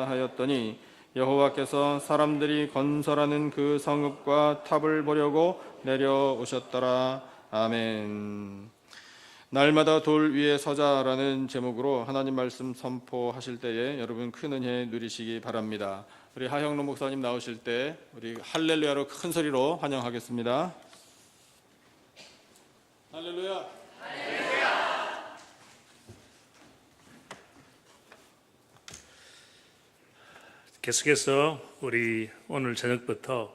하였더니 여호와께서 사람들이 건설하는 그 성읍과 탑을 보려고 내려오셨더라. 아멘. 날마다 돌 위에 서자라는 제목으로 하나님 말씀 선포하실 때에 여러분 큰 은혜 누리시기 바랍니다. 우리 하형로 목사님 나오실 때 우리 할렐루야로 큰 소리로 환영하겠습니다. 할렐루야. 할렐루야. 계속해서 우리 오늘 저녁부터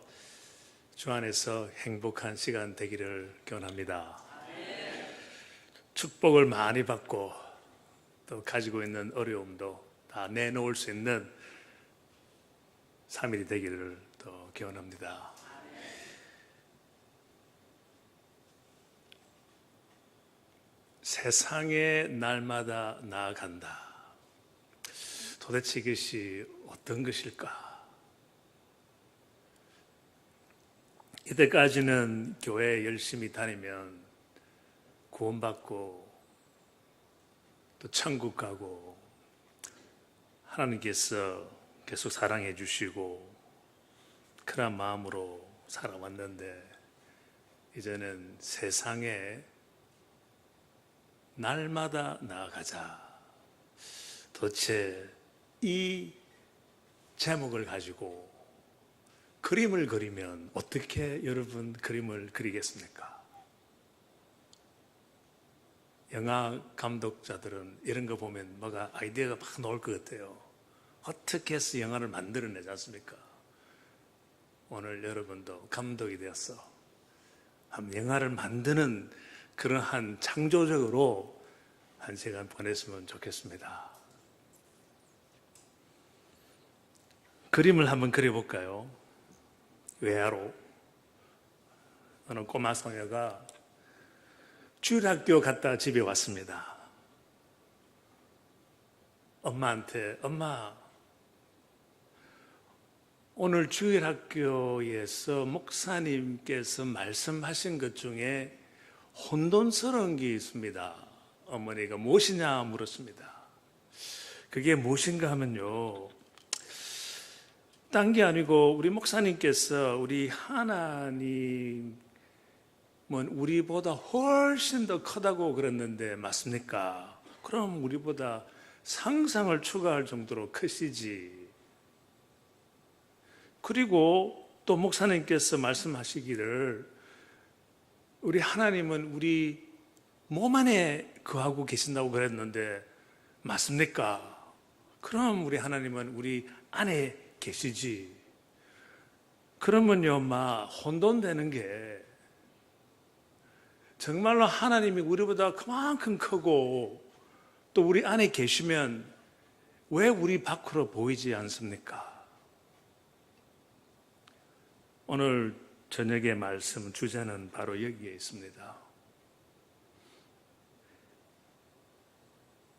주 안에서 행복한 시간 되기를 기원합니다. 축복을 많이 받고 또 가지고 있는 어려움도 다 내놓을 수 있는 3일이 되기를 또 기원합니다. 세상에 날마다 나아간다. 도대체 이것이 어떤 것일까? 이때까지는 교회 열심히 다니면 구원받고 또 천국 가고 하나님께서 계속 사랑해 주시고 그런 마음으로 살아왔는데 이제는 세상에 날마다 나아가자. 도대체 이 제목을 가지고 그림을 그리면 어떻게 여러분 그림을 그리겠습니까? 영화 감독자들은 이런 거 보면 뭐가 아이디어가 막 나올 것 같아요. 어떻게 해서 영화를 만들어내지 않습니까? 오늘 여러분도 감독이 되어서 영화를 만드는 그러한 창조적으로 한 시간 보냈으면 좋겠습니다. 그림을 한번 그려볼까요? 외야로 어느 꼬마 소녀가 주일학교 갔다 집에 왔습니다. 엄마한테 엄마 오늘 주일학교에서 목사님께서 말씀하신 것 중에 혼돈스러운 게 있습니다. 어머니가 무엇이냐 물었습니다. 그게 무엇인가 하면요, 딴 게 아니고 우리 목사님께서 우리 하나님은 우리보다 훨씬 더 크다고 그랬는데 맞습니까? 그럼 우리보다 상상을 초과할 정도로 크시지. 그리고 또 목사님께서 말씀하시기를 우리 하나님은 우리 몸 안에 거하고 계신다고 그랬는데 맞습니까? 그럼 우리 하나님은 우리 안에 계시지. 그러면요, 엄마, 혼돈되는 게 정말로 하나님이 우리보다 그만큼 크고 또 우리 안에 계시면 왜 우리 밖으로 보이지 않습니까? 오늘 저녁의 말씀 주제는 바로 여기에 있습니다.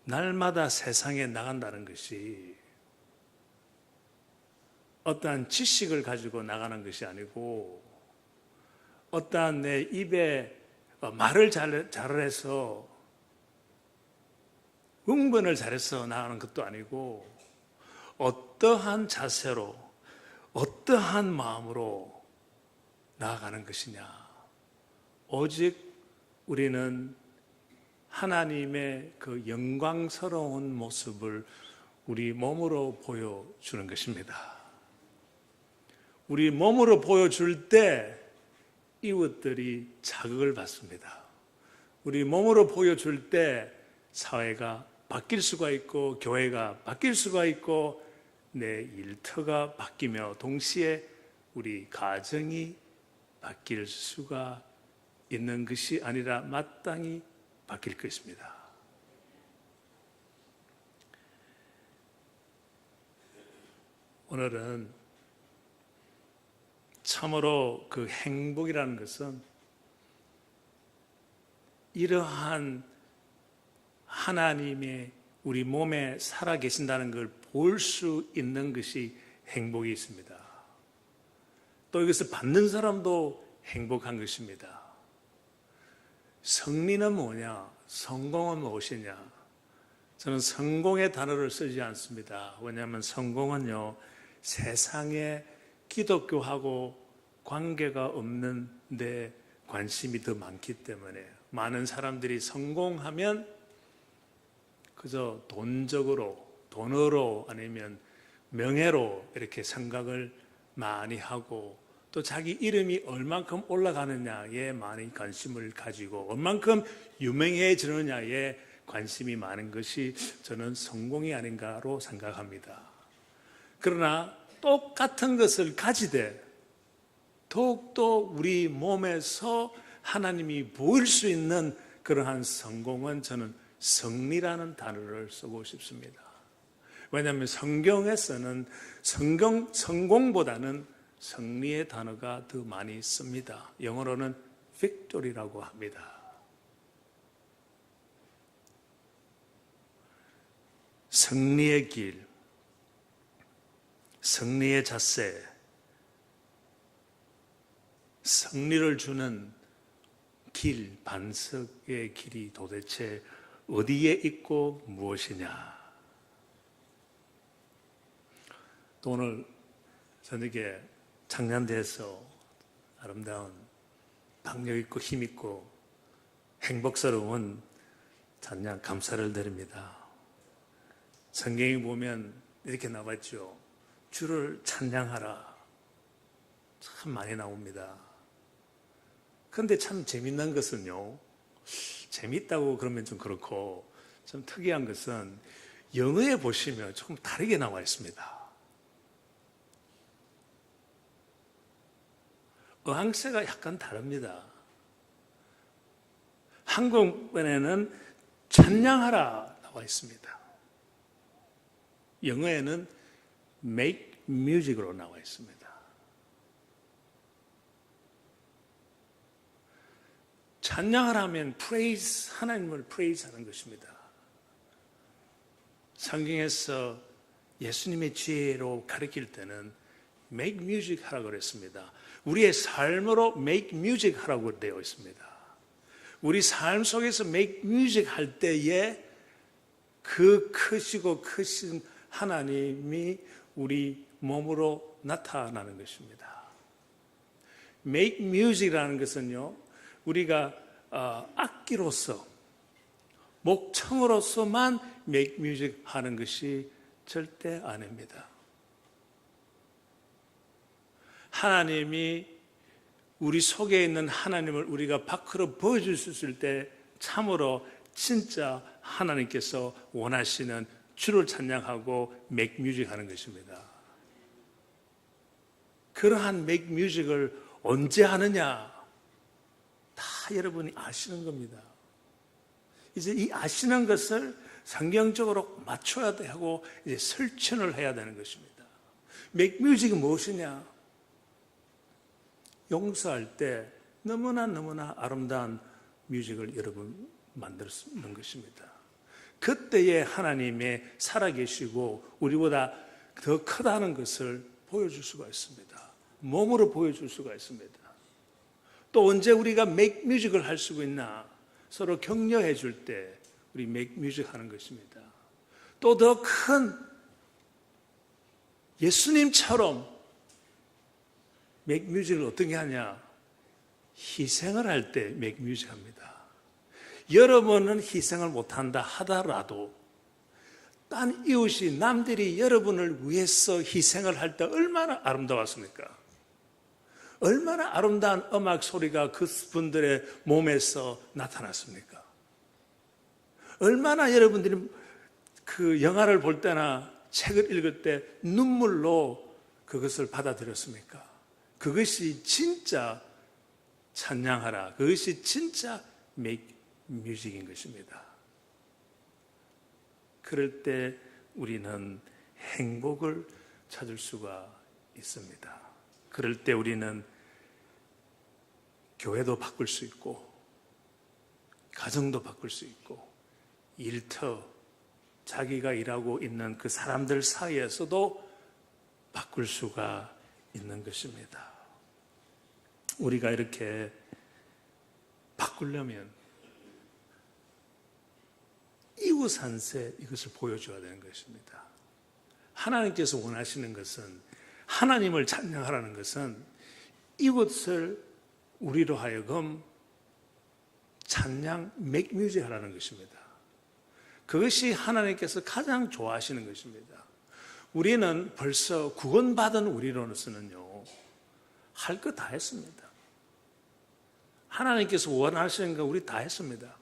날마다 세상에 나간다는 것이 어떠한 지식을 가지고 나가는 것이 아니고 어떠한 내 입에 말을 잘해서 응변을 잘해서 나가는 것도 아니고 어떠한 자세로 어떠한 마음으로 나아가는 것이냐. 오직 우리는 하나님의 그 영광스러운 모습을 우리 몸으로 보여주는 것입니다. 우리 몸으로 보여줄 때 이웃들이 자극을 받습니다. 우리 몸으로 보여줄 때 사회가 바뀔 수가 있고 교회가 바뀔 수가 있고 내 일터가 바뀌며 동시에 우리 가정이 바뀔 수가 있는 것이 아니라 마땅히 바뀔 것입니다. 오늘은 참으로 그 행복이라는 것은 이러한 하나님의 우리 몸에 살아계신다는 걸 볼 수 있는 것이 행복이 있습니다. 또 이것을 받는 사람도 행복한 것입니다. 승리는 뭐냐? 성공은 무엇이냐? 저는 성공의 단어를 쓰지 않습니다. 왜냐하면 성공은요, 세상에 기독교하고 관계가 없는 데 관심이 더 많기 때문에 많은 사람들이 성공하면 그저 돈으로 아니면 명예로 이렇게 생각을 많이 하고 또 자기 이름이 얼만큼 올라가느냐에 많이 관심을 가지고 얼만큼 유명해지느냐에 관심이 많은 것이 저는 성공이 아닌가로 생각합니다. 그러나 똑같은 것을 가지되 더욱더 우리 몸에서 하나님이 보일 수 있는 그러한 성공은 저는 승리라는 단어를 쓰고 싶습니다. 왜냐하면 성경에서는 성공보다는 승리의 단어가 더 많이 씁니다. 영어로는 victory라고 합니다. 승리의 길, 승리의 자세, 승리를 주는 길, 반석의 길이 도대체 어디에 있고 무엇이냐. 또 오늘 저녁에 창년대에서 아름다운 박력 있고 힘 있고 행복스러운 찬양 감사를 드립니다. 성경에 보면 이렇게 나왔죠. 주를 찬양하라. 참 많이 나옵니다. 그런데 참 재밌는 것은요, 재밌다고 그러면 좀 그렇고 좀 특이한 것은 영어에 보시면 조금 다르게 나와 있습니다. 어항세가 약간 다릅니다. 한국어에는 찬양하라 나와 있습니다. 영어에는 make music으로 나와 있습니다. 찬양을 하면 praise, 하나님을 praise 하는 것입니다. 성경에서 예수님의 지혜로 가르칠 때는 make music 하라고 그랬습니다. 우리의 삶으로 make music 하라고 되어 있습니다. 우리 삶 속에서 make music 할 때에 그 크시고 크신 하나님이 우리 몸으로 나타나는 것입니다. make music이라는 것은요, 우리가 악기로서 목청으로서만 make music 하는 것이 절대 아닙니다. 하나님이 우리 속에 있는 하나님을 우리가 밖으로 보여줄 수 있을 때 참으로 진짜 하나님께서 원하시는 주를 찬양하고 make music 하는 것입니다. 그러한 make music을 언제 하느냐? 다 여러분이 아시는 겁니다. 이제 이 아시는 것을 성경적으로 맞춰야 되고 이제 실천을 해야 되는 것입니다. make music이 무엇이냐? 용서할 때 너무나 아름다운 뮤직을 여러분 만드는 것입니다. 그때에 하나님의 살아계시고 우리보다 더 크다는 것을 보여줄 수가 있습니다. 몸으로 보여줄 수가 있습니다. 또 언제 우리가 make music을 할 수 있나? 서로 격려해 줄 때 우리 make music 하는 것입니다. 또 더 큰 예수님처럼 make music을 어떻게 하냐? 희생을 할 때 make music 합니다. 여러분은 희생을 못한다 하더라도 딴 이웃이 남들이 여러분을 위해서 희생을 할 때 얼마나 아름다웠습니까? 얼마나 아름다운 음악 소리가 그분들의 몸에서 나타났습니까? 얼마나 여러분들이 그 영화를 볼 때나 책을 읽을 때 눈물로 그것을 받아들였습니까? 그것이 진짜 찬양하라. 그것이 진짜 make music인 것입니다. 그럴 때 우리는 행복을 찾을 수가 있습니다. 그럴 때 우리는 교회도 바꿀 수 있고 가정도 바꿀 수 있고 일터 자기가 일하고 있는 그 사람들 사이에서도 바꿀 수가 있는 것입니다. 우리가 이렇게 바꾸려면 이웃한테 이것을 보여줘야 되는 것입니다. 하나님께서 원하시는 것은, 하나님을 찬양하라는 것은 이웃을 우리로 하여금 찬양, 맥뮤직 하라는 것입니다. 그것이 하나님께서 가장 좋아하시는 것입니다. 우리는 벌써 구원받은 우리로서는요, 할 것 다 했습니다. 하나님께서 원하시는 거 우리 다 했습니다.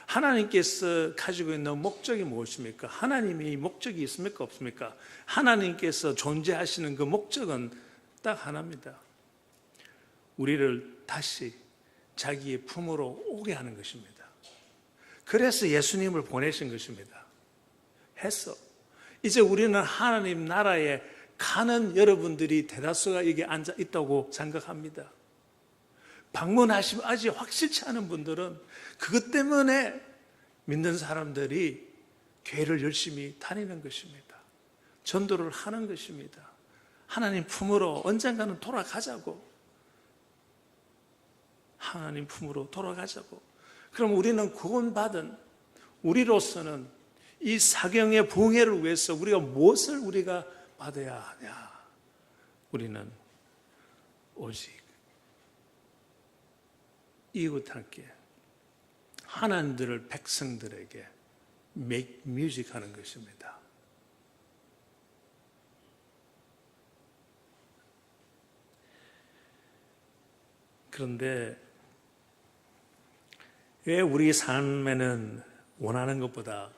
하나님께서 가지고 있는 목적이 무엇입니까? 하나님이 목적이 있습니까? 없습니까? 하나님께서 존재하시는 그 목적은 딱 하나입니다. 우리를 다시 자기의 품으로 오게 하는 것입니다. 그래서 예수님을 보내신 것입니다. 했어. 이제 우리는 하나님 나라에 가는 여러분들이 대다수가 여기 앉아 있다고 생각합니다. 방문하시면 아직 확실치 않은 분들은 그것 때문에 믿는 사람들이 교회를 열심히 다니는 것입니다. 전도를 하는 것입니다. 하나님 품으로 언젠가는 돌아가자고. 하나님 품으로 돌아가자고. 그럼 우리는 구원받은 우리로서는 이 사경의 부흥회를 위해서 우리가 무엇을 우리가 받아야 하냐? 우리는 오직 이웃함께 하나님들을 백성들에게 make music 하는 것입니다. 그런데 왜 우리 삶에는 원하는 것보다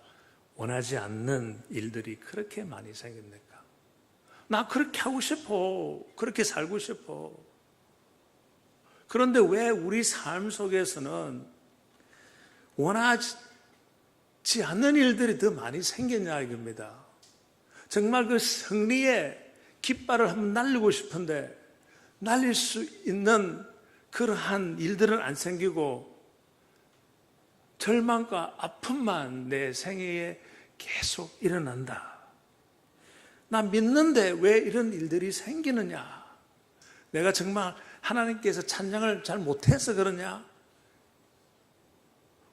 원하지 않는 일들이 그렇게 많이 생깁니까? 나 그렇게 하고 싶어. 그렇게 살고 싶어. 그런데 왜 우리 삶 속에서는 원하지 않는 일들이 더 많이 생겼냐 이겁니다. 정말 그 승리의 깃발을 한번 날리고 싶은데 날릴 수 있는 그러한 일들은 안 생기고 절망과 아픔만 내 생애에 계속 일어난다. 나 믿는데 왜 이런 일들이 생기느냐? 내가 정말 하나님께서 찬양을 잘 못해서 그러냐?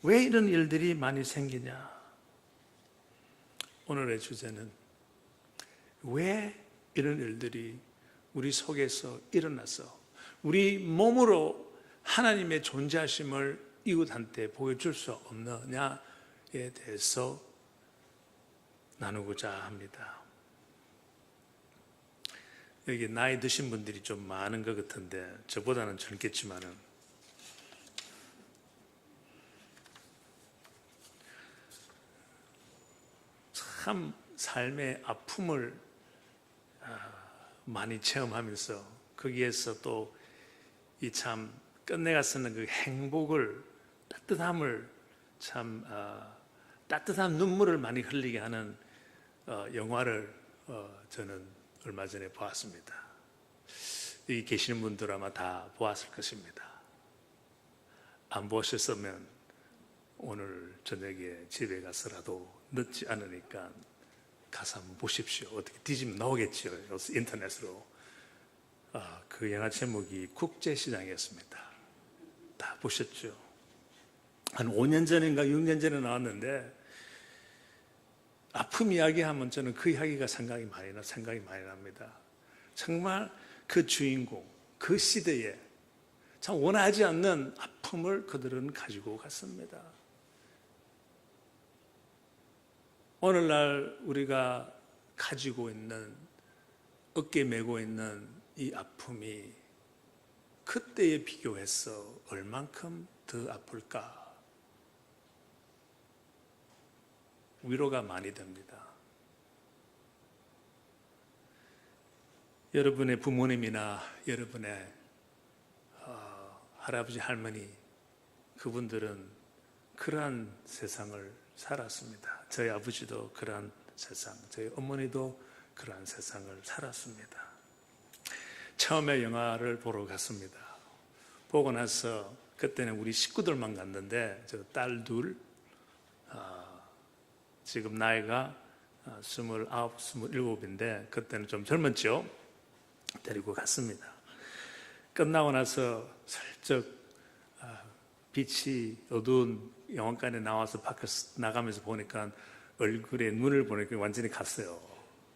왜 이런 일들이 많이 생기냐? 오늘의 주제는 왜 이런 일들이 우리 속에서 일어나서 우리 몸으로 하나님의 존재하심을 이웃한테 보여줄 수 없느냐에 대해서 나누고자 합니다. 여기 나이 드신 분들이 좀 많은 것 같은데 저보다는 젊겠지만은 참 삶의 아픔을 많이 체험하면서 거기에서 또 이 참 끝내가 쓰는 그 행복을 따뜻함을 참 따뜻한 눈물을 많이 흘리게 하는 영화를 저는 얼마 전에 보았습니다. 여기 계시는 분들 아마 다 보았을 것입니다. 안 보셨으면 오늘 저녁에 집에 가서라도 늦지 않으니까 가서 한번 보십시오. 어떻게 뒤지면 나오겠죠. 인터넷으로. 그 영화 제목이 국제시장이었습니다. 다 보셨죠? 한 5년 전인가 6년 전에 나왔는데 아픔 이야기하면 저는 그 이야기가 생각이 많이 납니다. 정말 그 주인공, 그 시대에 참 원하지 않는 아픔을 그들은 가지고 갔습니다. 오늘날 우리가 가지고 있는, 어깨에 메고 있는 이 아픔이 그때에 비교해서 얼만큼 더 아플까? 위로가 많이 됩니다. 여러분의 부모님이나 여러분의 할아버지, 할머니, 그분들은 그러한 세상을 살았습니다. 저희 아버지도 그러한 세상, 저희 어머니도 그러한 세상을 살았습니다. 처음에 영화를 보러 갔습니다. 보고 나서 그때는 우리 식구들만 갔는데 저 딸 둘, 지금 나이가 29, 27인데 그때는 좀 젊었죠. 데리고 갔습니다. 끝나고 나서 슬쩍 빛이 어두운 영화관에 나와서 밖에 나가면서 보니까 얼굴에 눈을 보니까 완전히 갔어요.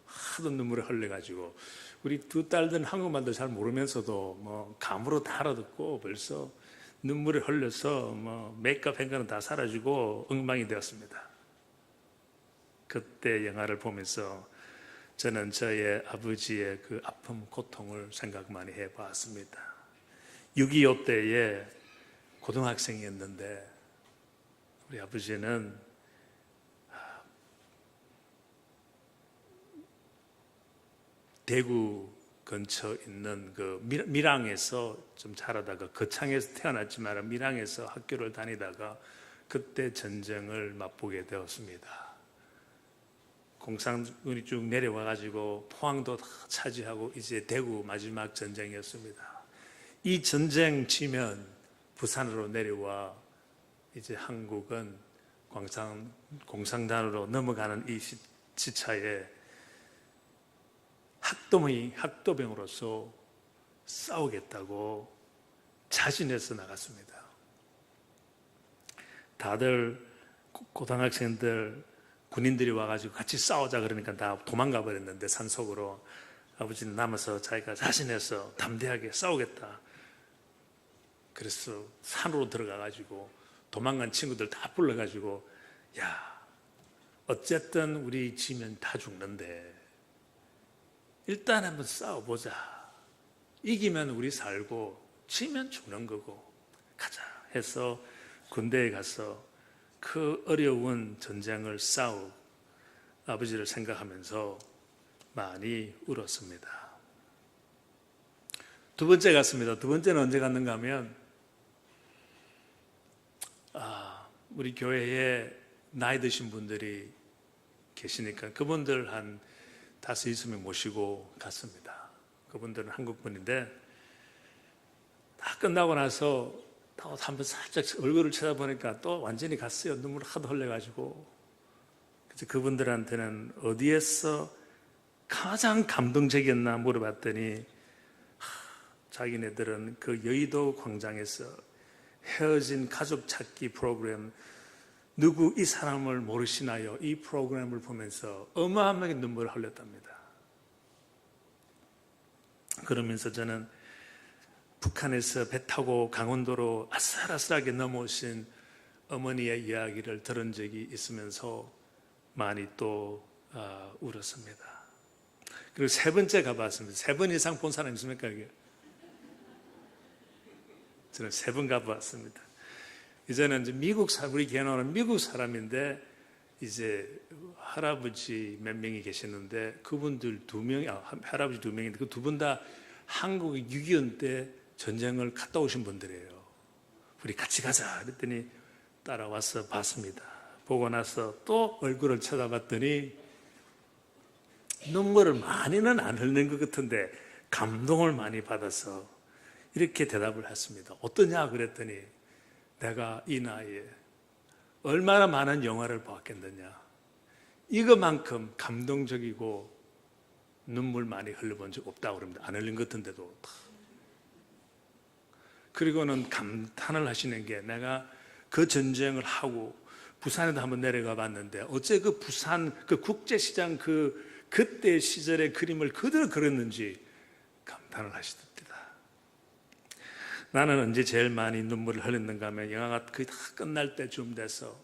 하도 눈물이 흘려가지고 우리 두 딸들은 한국말도 잘 모르면서도 뭐 감으로 다 알아듣고 벌써 눈물이 흘려서 뭐 메이크업 한 거는 다 사라지고 엉망이 되었습니다. 그때 영화를 보면서 저는 저의 아버지의 그 아픔, 고통을 생각 많이 해봤습니다. 6.25 때에 고등학생이었는데 우리 아버지는 대구 근처 있는 그 밀양에서 좀 자라다가 거창에서 태어났지만 밀양에서 학교를 다니다가 그때 전쟁을 맛보게 되었습니다. 공산군이 쭉 내려와가지고 포항도 다 차지하고 이제 대구 마지막 전쟁이었습니다. 이 전쟁 치면 부산으로 내려와 이제 한국은 공산당으로 넘어가는 이 시차에 학도병으로서 싸우겠다고 자진해서 나갔습니다. 다들 고등학생들 군인들이 와가지고 같이 싸우자 그러니까 다 도망가 버렸는데 산속으로 아버지는 남아서 자기가 자신해서 담대하게 싸우겠다. 그래서 산으로 들어가가지고 도망간 친구들 다 불러가지고 야 어쨌든 우리 지면 다 죽는데 일단 한번 싸워보자. 이기면 우리 살고 지면 죽는 거고 가자 해서 군대에 가서 그 어려운 전쟁을 싸우 아버지를 생각하면서 많이 울었습니다. 두 번째 갔습니다. 두 번째는 언제 갔는가 하면 우리 교회에 나이 드신 분들이 계시니까 그분들 한 5-6명 모시고 갔습니다. 그분들은 한국분인데 다 끝나고 나서 한번 살짝 얼굴을 쳐다보니까 또 완전히 갔어요. 눈물 하도 흘려가지고. 그래서 그분들한테는 어디에서 가장 감동적이었나 물어봤더니 자기네들은 그 여의도 광장에서 헤어진 가족 찾기 프로그램 누구 이 사람을 모르시나요? 이 프로그램을 보면서 어마어마하게 눈물을 흘렸답니다. 그러면서 저는 북한에서 배 타고 강원도로 아슬아슬하게 넘어오신 어머니의 이야기를 들은 적이 있으면서 많이 또 울었습니다. 그리고 세 번째 가봤습니다. 3번 이상 본 사람 있습니까? 이게? 저는 3번 가봤습니다. 이제는 이제 우리 개노는 미국 사람인데 이제 할아버지 몇 명이 계시는데 그분들 할아버지 2명인데 그 두 분 다 한국의 6.25 때 전쟁을 갔다 오신 분들이에요. 우리 같이 가자 그랬더니 따라와서 봤습니다. 보고 나서 또 얼굴을 쳐다봤더니 눈물을 많이는 안 흘리는 것 같은데 감동을 많이 받아서 이렇게 대답을 했습니다. 어떠냐 그랬더니 내가 이 나이에 얼마나 많은 영화를 보았겠느냐. 이거만큼 감동적이고 눈물 많이 흘려본 적 없다고 그럽니다. 안 흘린 것 같은데도. 그리고는 감탄을 하시는 게 내가 그 전쟁을 하고 부산에도 한번 내려가 봤는데 어째 그 부산 그 국제시장 그때 시절의 그림을 그대로 그렸는지 감탄을 하시더랍니다. 나는 언제 제일 많이 눈물을 흘렸는가 하면 영화가 거의 다 끝날 때쯤 돼서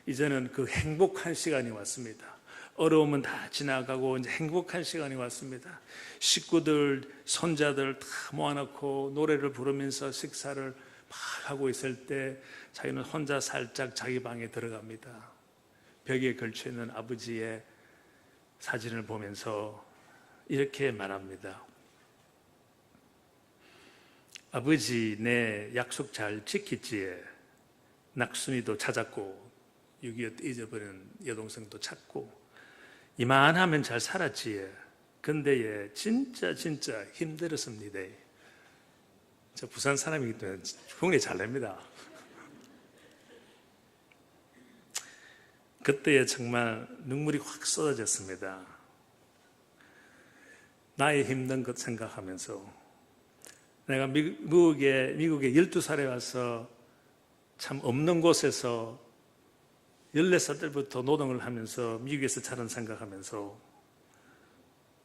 이제는 그 행복한 시간이 왔습니다. 어려움은 다 지나가고 이제 행복한 시간이 왔습니다. 식구들, 손자들 다 모아놓고 노래를 부르면서 식사를 막 하고 있을 때 자기는 혼자 살짝 자기 방에 들어갑니다. 벽에 걸쳐있는 아버지의 사진을 보면서 이렇게 말합니다. 아버지 내 약속 잘 지키지에 낙순이도 찾았고 6.25 때 잊어버린 여동생도 찾고 이만하면 잘 살았지에 근데 예 진짜 힘들었습니다. 저 부산 사람이기 때문에 흉내 잘 냅니다. 그때에 정말 눈물이 확 쏟아졌습니다. 나의 힘든 것 생각하면서 내가 미국에 12살에 와서 참 없는 곳에서 14살 때부터 노동을 하면서 미국에서 자란 생각하면서,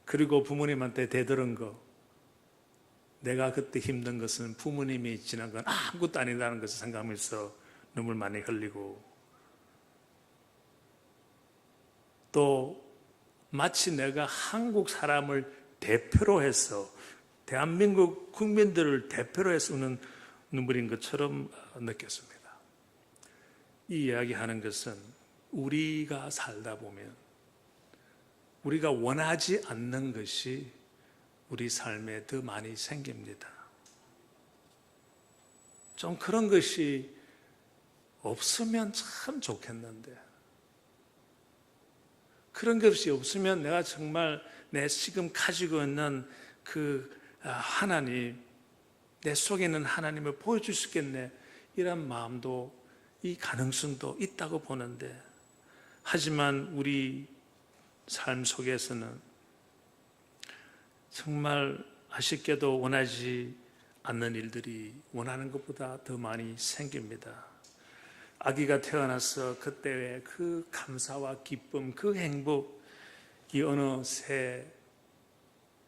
그리고 부모님한테 대들은 거, 내가 그때 힘든 것은 부모님이 지난 건 아무것도 아니라는 것을 생각하면서 눈물 많이 흘리고, 또 마치 내가 한국 사람을 대표로 해서, 대한민국 국민들을 대표로 해서 우는 눈물인 것처럼 느꼈습니다. 이 이야기하는 것은 우리가 살다 보면 우리가 원하지 않는 것이 우리 삶에 더 많이 생깁니다. 좀 그런 것이 없으면 참 좋겠는데, 그런 것이 없으면 내가 정말 내 지금 가지고 있는 그 하나님, 내 속에 있는 하나님을 보여줄 수 있겠네, 이런 마음도, 이 가능성도 있다고 보는데, 하지만 우리 삶 속에서는 정말 아쉽게도 원하지 않는 일들이 원하는 것보다 더 많이 생깁니다. 아기가 태어나서 그때의 그 감사와 기쁨, 그 행복이 어느새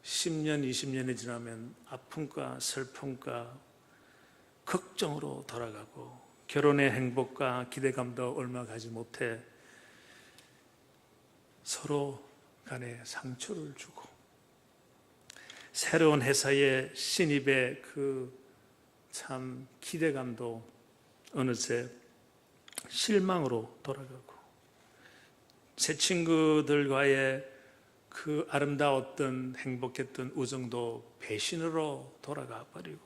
10년, 20년이 지나면 아픔과 슬픔과 걱정으로 돌아가고, 결혼의 행복과 기대감도 얼마 가지 못해 서로 간에 상처를 주고, 새로운 회사의 신입의 그 참 기대감도 어느새 실망으로 돌아가고, 새 친구들과의 그 아름다웠던 행복했던 우정도 배신으로 돌아가 버리고,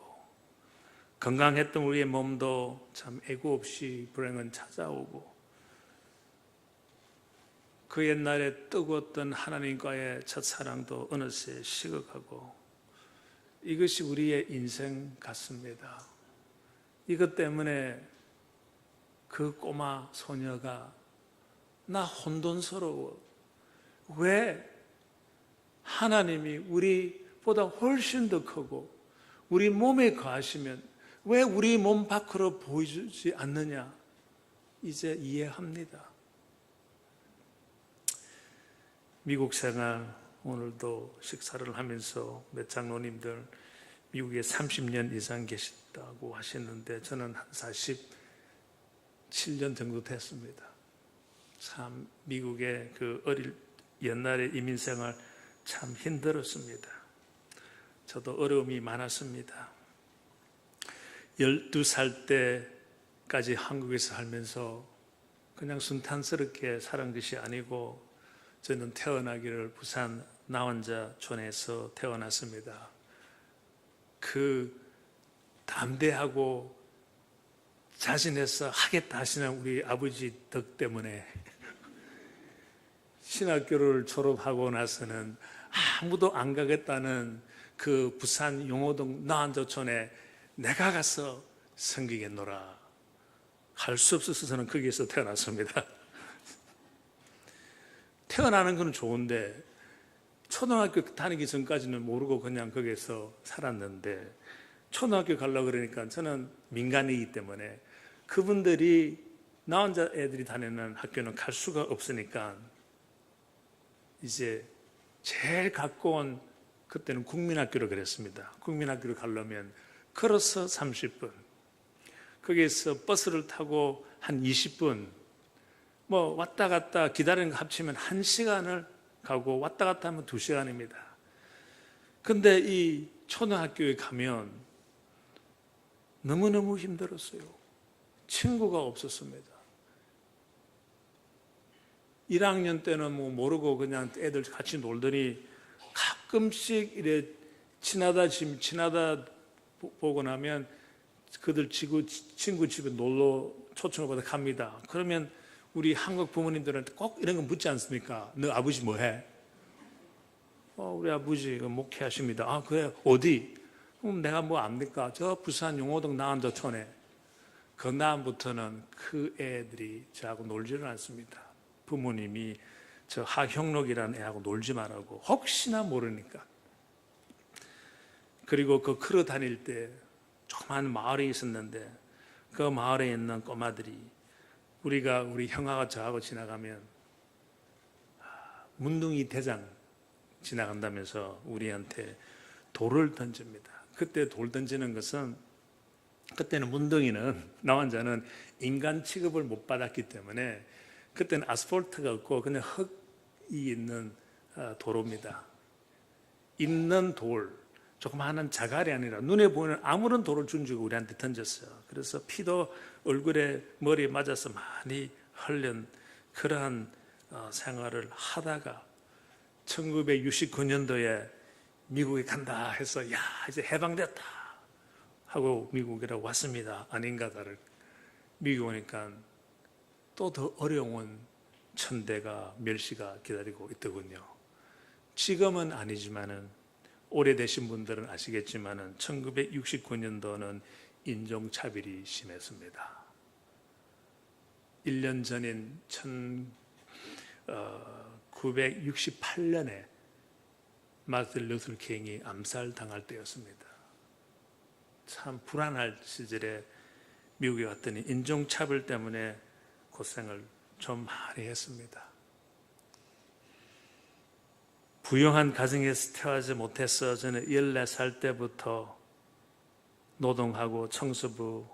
건강했던 우리의 몸도 참 애고 없이 불행은 찾아오고, 그 옛날에 뜨거웠던 하나님과의 첫사랑도 어느새 식어가고, 이것이 우리의 인생 같습니다. 이것 때문에 그 꼬마 소녀가 나 혼돈스러워, 왜 하나님이 우리보다 훨씬 더 크고 우리 몸에 거하시면 왜 우리 몸 밖으로 보여주지 않느냐, 이제 이해합니다. 미국 생활, 오늘도 식사를 하면서 몇 장로님들 미국에 30년 이상 계셨다고 하시는데, 저는 한 47년 정도 됐습니다. 참 미국의 그 옛날의 이민 생활 참 힘들었습니다. 저도 어려움이 많았습니다. 12살 때까지 한국에서 살면서 그냥 순탄스럽게 살은 것이 아니고, 저는 태어나기를 부산 나원자촌에서 태어났습니다. 그 담대하고 자신해서 하겠다 하시는 우리 아버지 덕 때문에 신학교를 졸업하고 나서는 아무도 안 가겠다는 그 부산 용호동 나원자촌에 내가 가서 섬기겠노라, 갈 수 없어서 저는 거기에서 태어났습니다. 태어나는 건 좋은데 초등학교 다니기 전까지는 모르고 그냥 거기에서 살았는데, 초등학교 가려고 그러니까 저는 민간이기 때문에 그분들이 나 혼자 애들이 다니는 학교는 갈 수가 없으니까, 이제 제일 가까운, 그때는 국민학교로 그랬습니다. 국민학교를 가려면 걸어서 30분, 거기에서 버스를 타고 한 20분, 뭐 왔다 갔다 기다리는 거 합치면 1시간을 가고 왔다 갔다 하면 2시간입니다. 근데 이 초등학교에 가면 너무너무 힘들었어요. 친구가 없었습니다. 1학년 때는 뭐 모르고 그냥 애들 같이 놀더니, 가끔씩 이래 지나다 보고 나면 그들 친구 집에 놀러 초청을 받아 갑니다. 그러면 우리 한국 부모님들한테 꼭 이런 거 묻지 않습니까? 너 아버지 뭐 해? 우리 아버지 목회하십니다. 아, 그래? 어디? 그럼 내가 뭐 압니까? 저 부산 용호동 나원자촌에. 그 다음부터는 그 애들이 저하고 놀지를 않습니다. 부모님이 저 하형록이라는 애하고 놀지 말라고, 혹시나 모르니까. 그리고 그 걸어 다닐 때 조그만 마을에 있었는데, 그 마을에 있는 꼬마들이 우리 형아가 저하고 지나가면 문둥이 대장 지나간다면서 우리한테 돌을 던집니다. 그때 돌 던지는 것은, 그때는 문둥이는, 나 혼자는 인간 취급을 못 받았기 때문에 그때는 아스팔트가 없고 그냥 흙이 있는 도로입니다. 있는 돌, 조그마한 자갈이 아니라 눈에 보이는 아무런 돌을 준주고 우리한테 던졌어요. 그래서 피도 얼굴에 머리에 맞아서 많이 흘린 그러한 생활을 하다가 1969년도에 미국에 간다 해서 야 이제 해방됐다 하고 미국이라고 왔습니다. 아닌가 다를 미국 오니까 또 더 어려운 천대가 멸시가 기다리고 있더군요. 지금은 아니지만은 오래되신 분들은 아시겠지만은 1969년도는 인종차별이 심했습니다. 1년 전인 1968년에 마틴 루터 킹이 암살당할 때였습니다. 참 불안할 시절에 미국에 왔더니 인종차별 때문에 고생을 좀 많이 했습니다. 부유한 가정에서 태어나지 못해서 저는 14살 때부터 노동하고 청소부,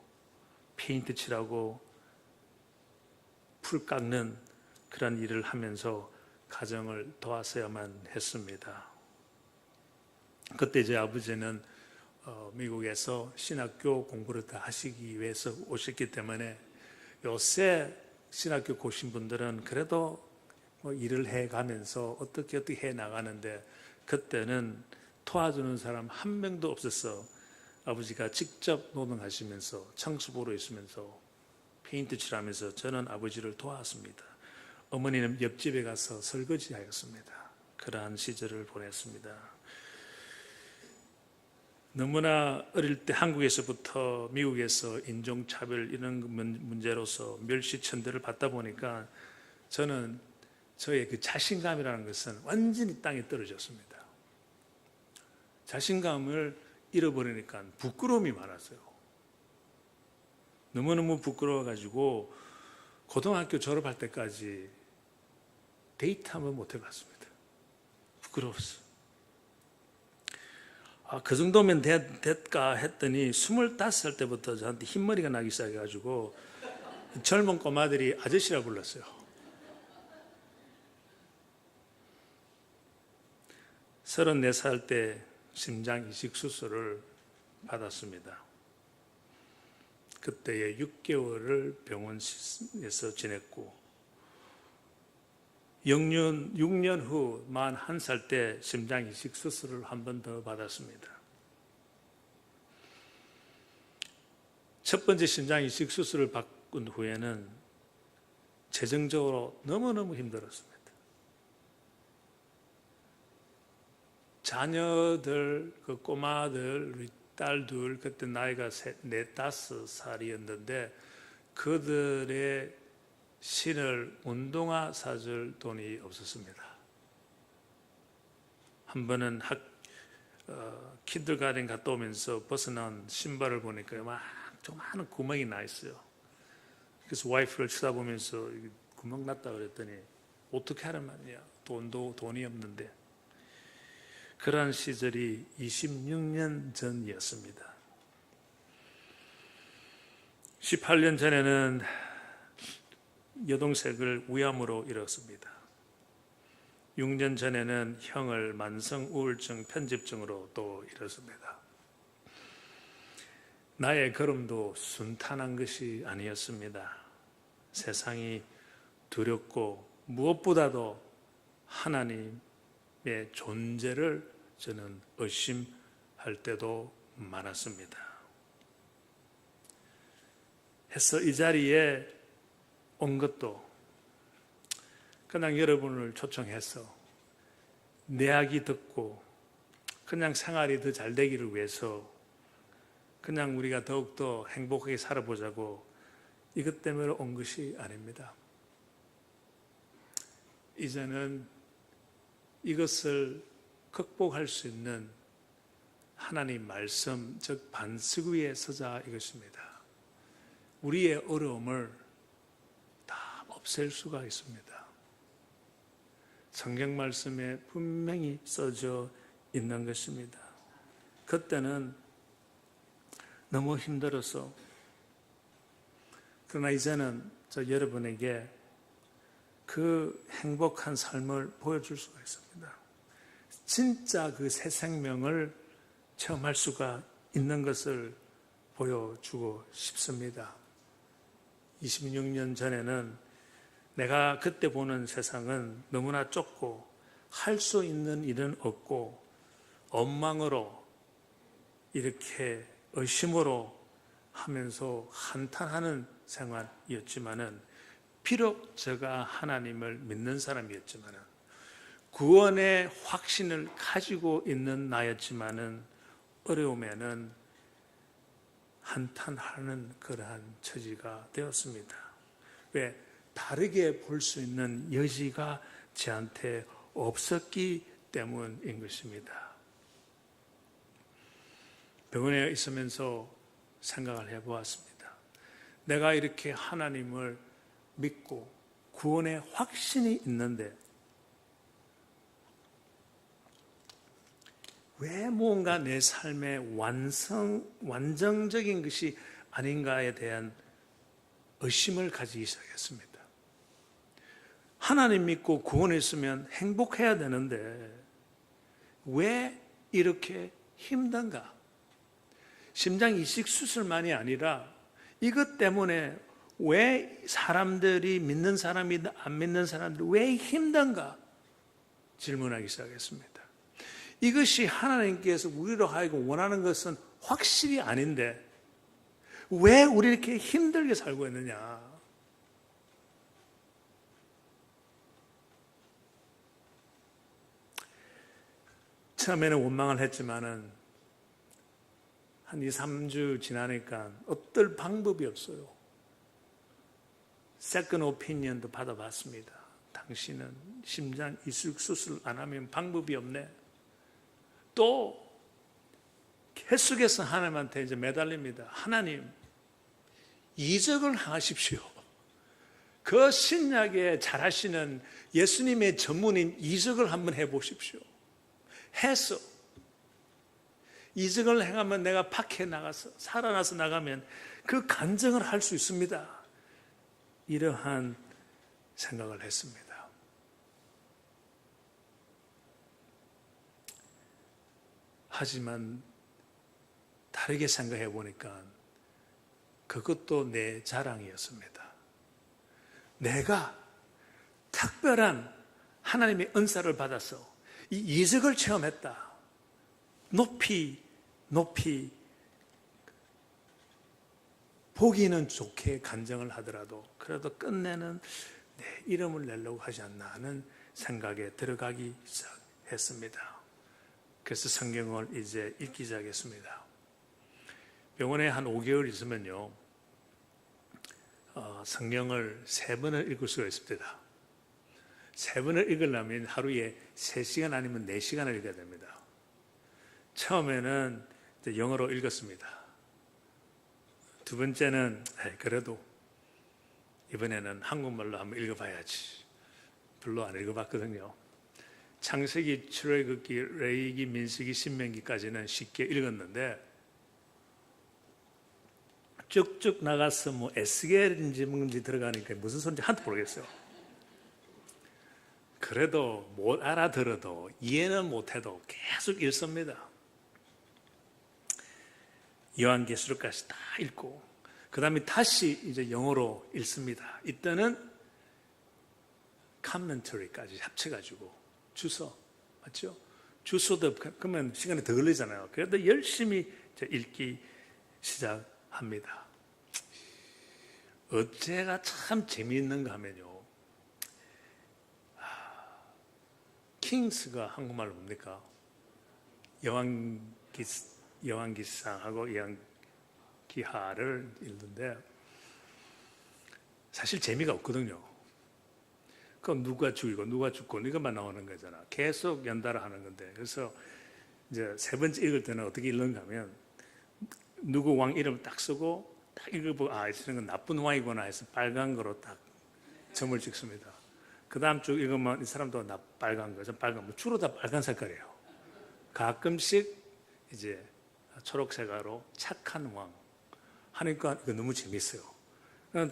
페인트 칠하고 풀 깎는 그런 일을 하면서 가정을 도왔어야만 했습니다. 그때 제 아버지는 미국에서 신학교 공부를 다 하시기 위해서 오셨기 때문에 요새 신학교 고신 분들은 그래도 뭐 일을 해가면서 어떻게 해 나가는데 그때는 도와주는 사람 한 명도 없었어. 아버지가 직접 노동하시면서 청소부로 있으면서 페인트 칠하면서 저는 아버지를 도왔습니다. 어머니는 옆집에 가서 설거지하였습니다. 그러한 시절을 보냈습니다. 너무나 어릴 때 한국에서부터 미국에서 인종차별 이런 문제로서 멸시천대를 받다 보니까 저는 저의 그 자신감이라는 것은 완전히 땅에 떨어졌습니다. 자신감을 잃어버리니까 부끄러움이 많았어요. 너무너무 부끄러워가지고 고등학교 졸업할 때까지 데이트 한번 못 해봤습니다. 부끄러웠어. 그 정도면 됐까 했더니 25살 때부터 저한테 흰머리가 나기 시작해가지고 젊은 꼬마들이 아저씨라 불렀어요. 34살 때 심장 이식 수술을 받았습니다. 그때에 6개월을 병원에서 지냈고 6년 후 41살 때 심장 이식 수술을 한 번 더 받았습니다. 첫 번째 심장 이식 수술을 받은 후에는 재정적으로 너무너무 힘들었습니다. 자녀들, 그 꼬마들, 우리 딸 둘, 그때 나이가 4, 5살이었는데 그들의 신을 운동화 사줄 돈이 없었습니다. 한 번은 킨들가든 갔다 오면서 벗어난 신발을 보니까 막 조그마한 구멍이 나 있어요. 그래서 와이프를 쳐다보면서 구멍 났다 그랬더니 어떻게 하란 말이야. 돈이 없는데. 그러한 시절이 26년 전이었습니다. 18년 전에는 여동생을 위암으로 잃었습니다. 6년 전에는 형을 만성 우울증 편집증으로 또 잃었습니다. 나의 걸음도 순탄한 것이 아니었습니다. 세상이 두렵고 무엇보다도 하나님의 존재를 저는 의심할 때도 많았습니다. 해서 이 자리에 온 것도 그냥 여러분을 초청해서 내 이야기 듣고 그냥 생활이 더 잘 되기를 위해서 그냥 우리가 더욱더 행복하게 살아보자고 이것 때문에 온 것이 아닙니다. 이제는 이것을 극복할 수 있는 하나님 말씀, 즉 반석 위에 서자 이것입니다. 우리의 어려움을 없앨 수가 있습니다. 성경 말씀에 분명히 써져 있는 것입니다. 그때는 너무 힘들어서, 그러나 이제는 저 여러분에게 그 행복한 삶을 보여줄 수가 있습니다. 진짜 그 새 생명을 체험할 수가 있는 것을 보여주고 싶습니다. 26년 전에는 내가 그때 보는 세상은 너무나 좁고 할 수 있는 일은 없고 엉망으로 이렇게 의심으로 하면서 한탄하는 생활이었지만은, 비록 제가 하나님을 믿는 사람이었지만은, 구원의 확신을 가지고 있는 나였지만은 어려움에는 한탄하는 그러한 처지가 되었습니다. 왜? 다르게 볼 수 있는 여지가 저한테 없었기 때문인 것입니다. 병원에 있으면서 생각을 해보았습니다. 내가 이렇게 하나님을 믿고 구원의 확신이 있는데 왜 뭔가 내 삶의 완성적인 것이 아닌가에 대한 의심을 가지기 시작했습니다. 하나님 믿고 구원했으면 행복해야 되는데 왜 이렇게 힘든가? 심장 이식 수술만이 아니라 이것 때문에 왜 사람들이 믿는 사람이든 안 믿는 사람들이 왜 힘든가? 질문하기 시작했습니다. 이것이 하나님께서 우리로 하여금 원하는 것은 확실히 아닌데 왜 우리 이렇게 힘들게 살고 있느냐? 처음에는 원망을 했지만은 한 2, 3주 지나니까 어떨 방법이 없어요. 세컨 오피니언도 받아봤습니다. 당신은 심장 이식 수술 안 하면 방법이 없네. 또 계속해서 하나님한테 이제 매달립니다. 하나님, 이적을 하십시오. 그 신약에 잘하시는 예수님의 전문인 이적을 한번 해보십시오. 해서 이적을 행하면 내가 밖에 나가서 살아나서 나가면 그 간증을 할 수 있습니다. 이러한 생각을 했습니다. 하지만 다르게 생각해 보니까 그것도 내 자랑이었습니다. 내가 특별한 하나님의 은사를 받아서 이 이적을 체험했다. 높이 보기는 좋게 간증을 하더라도 그래도 끝내는 내 이름을 내려고 하지 않나 하는 생각에 들어가기 시작했습니다. 그래서 성경을 이제 읽기 시작했습니다. 병원에 한 5개월 있으면요, 성경을 3번을 읽을 수가 있습니다. 3번을 읽으려면 하루에 3시간 아니면 4시간을 읽어야 됩니다. 처음에는 영어로 읽었습니다. 두 번째는 그래도 이번에는 한국말로 한번 읽어봐야지. 별로 안 읽어봤거든요. 창세기, 출애굽기, 레위기, 민수기, 신명기까지는 쉽게 읽었는데 쭉쭉 나가서 뭐 에스겔인지 뭔지 들어가니까 무슨 소리인지 하나도 모르겠어요. 그래도 못 알아들어도 이해는 못해도 계속 읽습니다. 요한계시록까지 다 읽고 그 다음에 다시 이제 영어로 읽습니다. 이때는 커멘터리까지 합쳐가지고 주소, 맞죠? 주소도 그러면 시간이 더 걸리잖아요. 그래도 열심히 읽기 시작합니다. 어째가 참 재미있는가 하면요, 킹스가 한국말로 뭡니까? 여왕기상하고 여왕기하를 읽는데 사실 재미가 없거든요. 그럼 누가 죽이고 누가 죽고 이것만 나오는 거잖아. 계속 연달아 하는 건데. 그래서 이제 3번째 읽을 때는 어떻게 읽는가 하면 누구 왕 이름 딱 쓰고 딱 읽어보고 이 사람은 나쁜 왕이구나 해서 빨간 거로 딱 점을 찍습니다. 그 다음 쭉 읽으면 이 사람도 나 빨간 거, 전 빨간 거, 주로 다 빨간 색깔이에요. 가끔씩 이제 초록색으로 착한 왕 하니까 이거 너무 재밌어요.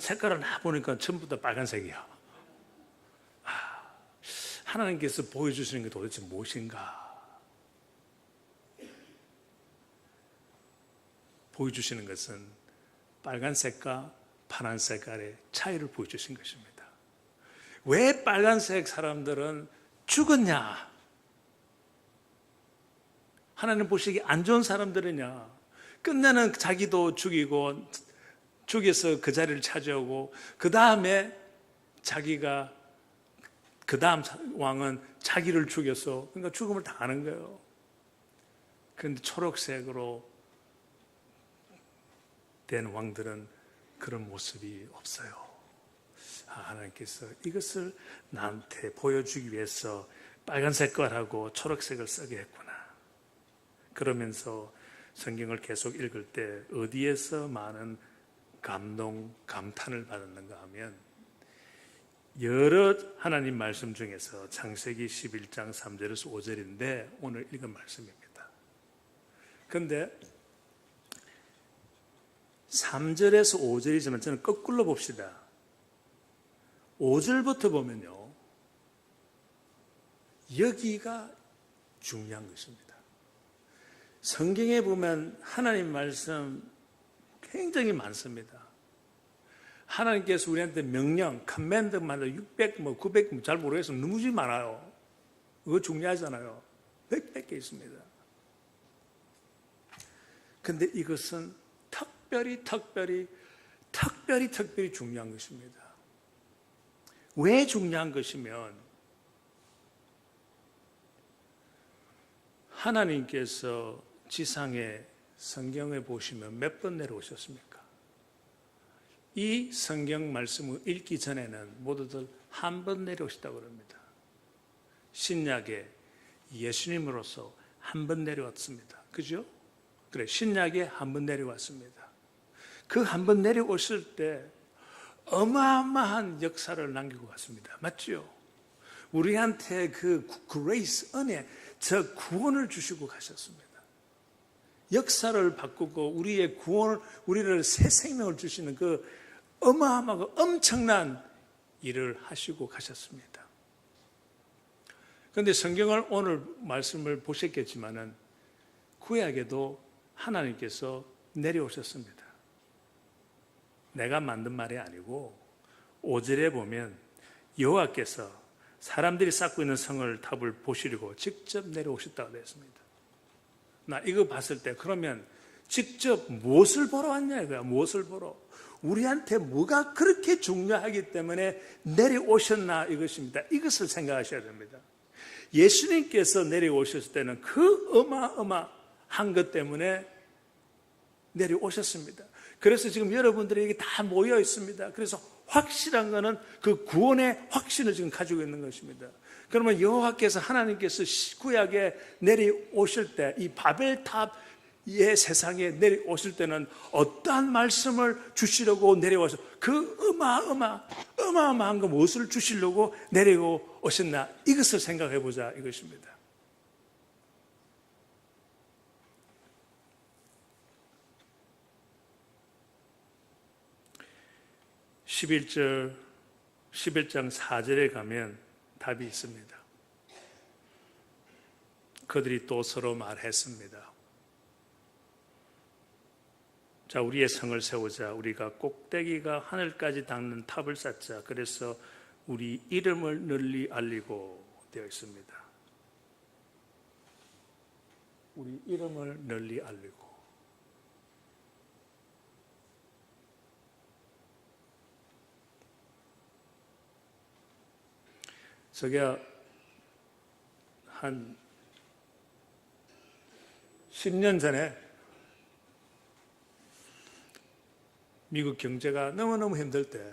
색깔을 나 보니까 전부 다 빨간색이야. 하나님께서 보여주시는 게 도대체 무엇인가? 보여주시는 것은 빨간색과 파란 색깔의 차이를 보여주신 것입니다. 왜 빨간색 사람들은 죽었냐? 하나님 보시기에 안 좋은 사람들이냐? 끝내는 자기도 죽이고 죽여서 그 자리를 차지하고 그 다음에 자기가 그 다음 왕은 자기를 죽여서 그러니까 죽음을 당하는 거예요. 그런데 초록색으로 된 왕들은 그런 모습이 없어요. 하나님께서 이것을 나한테 보여주기 위해서 빨간 색깔하고 초록색을 쓰게 했구나. 그러면서 성경을 계속 읽을 때 어디에서 많은 감동, 감탄을 받았는가 하면 여러 하나님 말씀 중에서 창세기 11장 3절에서 5절인데 오늘 읽은 말씀입니다. 그런데 3절에서 5절이지만 저는 거꾸로 봅시다. 5절부터 보면요, 여기가 중요한 것입니다. 성경에 보면 하나님 말씀 굉장히 많습니다. 하나님께서 우리한테 명령, 커맨드만 600, 900, 잘 모르겠어요. 너무 많아요. 그거 중요하잖아요. 100개 있습니다. 근데 이것은 특별히 중요한 것입니다. 왜 중요한 것이면 하나님께서 지상에 성경에 보시면 몇 번 내려오셨습니까? 이 성경 말씀을 읽기 전에는 모두들 한 번 내려오셨다고 합니다. 신약에 예수님으로서 한 번 내려왔습니다. 그죠? 그래, 신약에 한 번 내려왔습니다. 그 한 번 내려오실 때 어마어마한 역사를 남기고 갔습니다. 맞죠? 우리한테 그 그레이스, 은혜, 저 구원을 주시고 가셨습니다. 역사를 바꾸고 우리의 구원을, 우리를 새 생명을 주시는 그 어마어마하고 엄청난 일을 하시고 가셨습니다. 그런데 성경을 오늘 말씀을 보셨겠지만은 구약에도 하나님께서 내려오셨습니다. 내가 만든 말이 아니고 5절에 보면 여호와께서 사람들이 쌓고 있는 성을 탑을 보시려고 직접 내려오셨다고 되어 있습니다. 나 이거 봤을 때 그러면 직접 무엇을 보러 왔냐 이거야. 무엇을 보러. 우리한테 뭐가 그렇게 중요하기 때문에 내려오셨나 이것입니다. 이것을 생각하셔야 됩니다. 예수님께서 내려오셨을 때는 그 어마어마한 것 때문에 내려오셨습니다. 그래서 지금 여러분들에게 다 모여 있습니다. 그래서 확실한 것은 그 구원의 확신을 지금 가지고 있는 것입니다. 그러면 여호와께서 하나님께서 구약에 내려오실 때 이 바벨탑의 세상에 내려오실 때는 어떠한 말씀을 주시려고 내려와서 그 어마어마한 거 무엇을 주시려고 내려오셨나 이것을 생각해 보자 이것입니다. (11장 4절에) 가면 답이 있습니다. 그들이 또 서로 말했습니다. 자, 우리의 성을 세우자. 우리가 꼭대기가 하늘까지 닿는 탑을 쌓자. 그래서 우리 이름을 널리 알리고 되어 있습니다. 우리 이름을 널리 알리고. 저게 한 10년 전에 미국 경제가 너무너무 힘들 때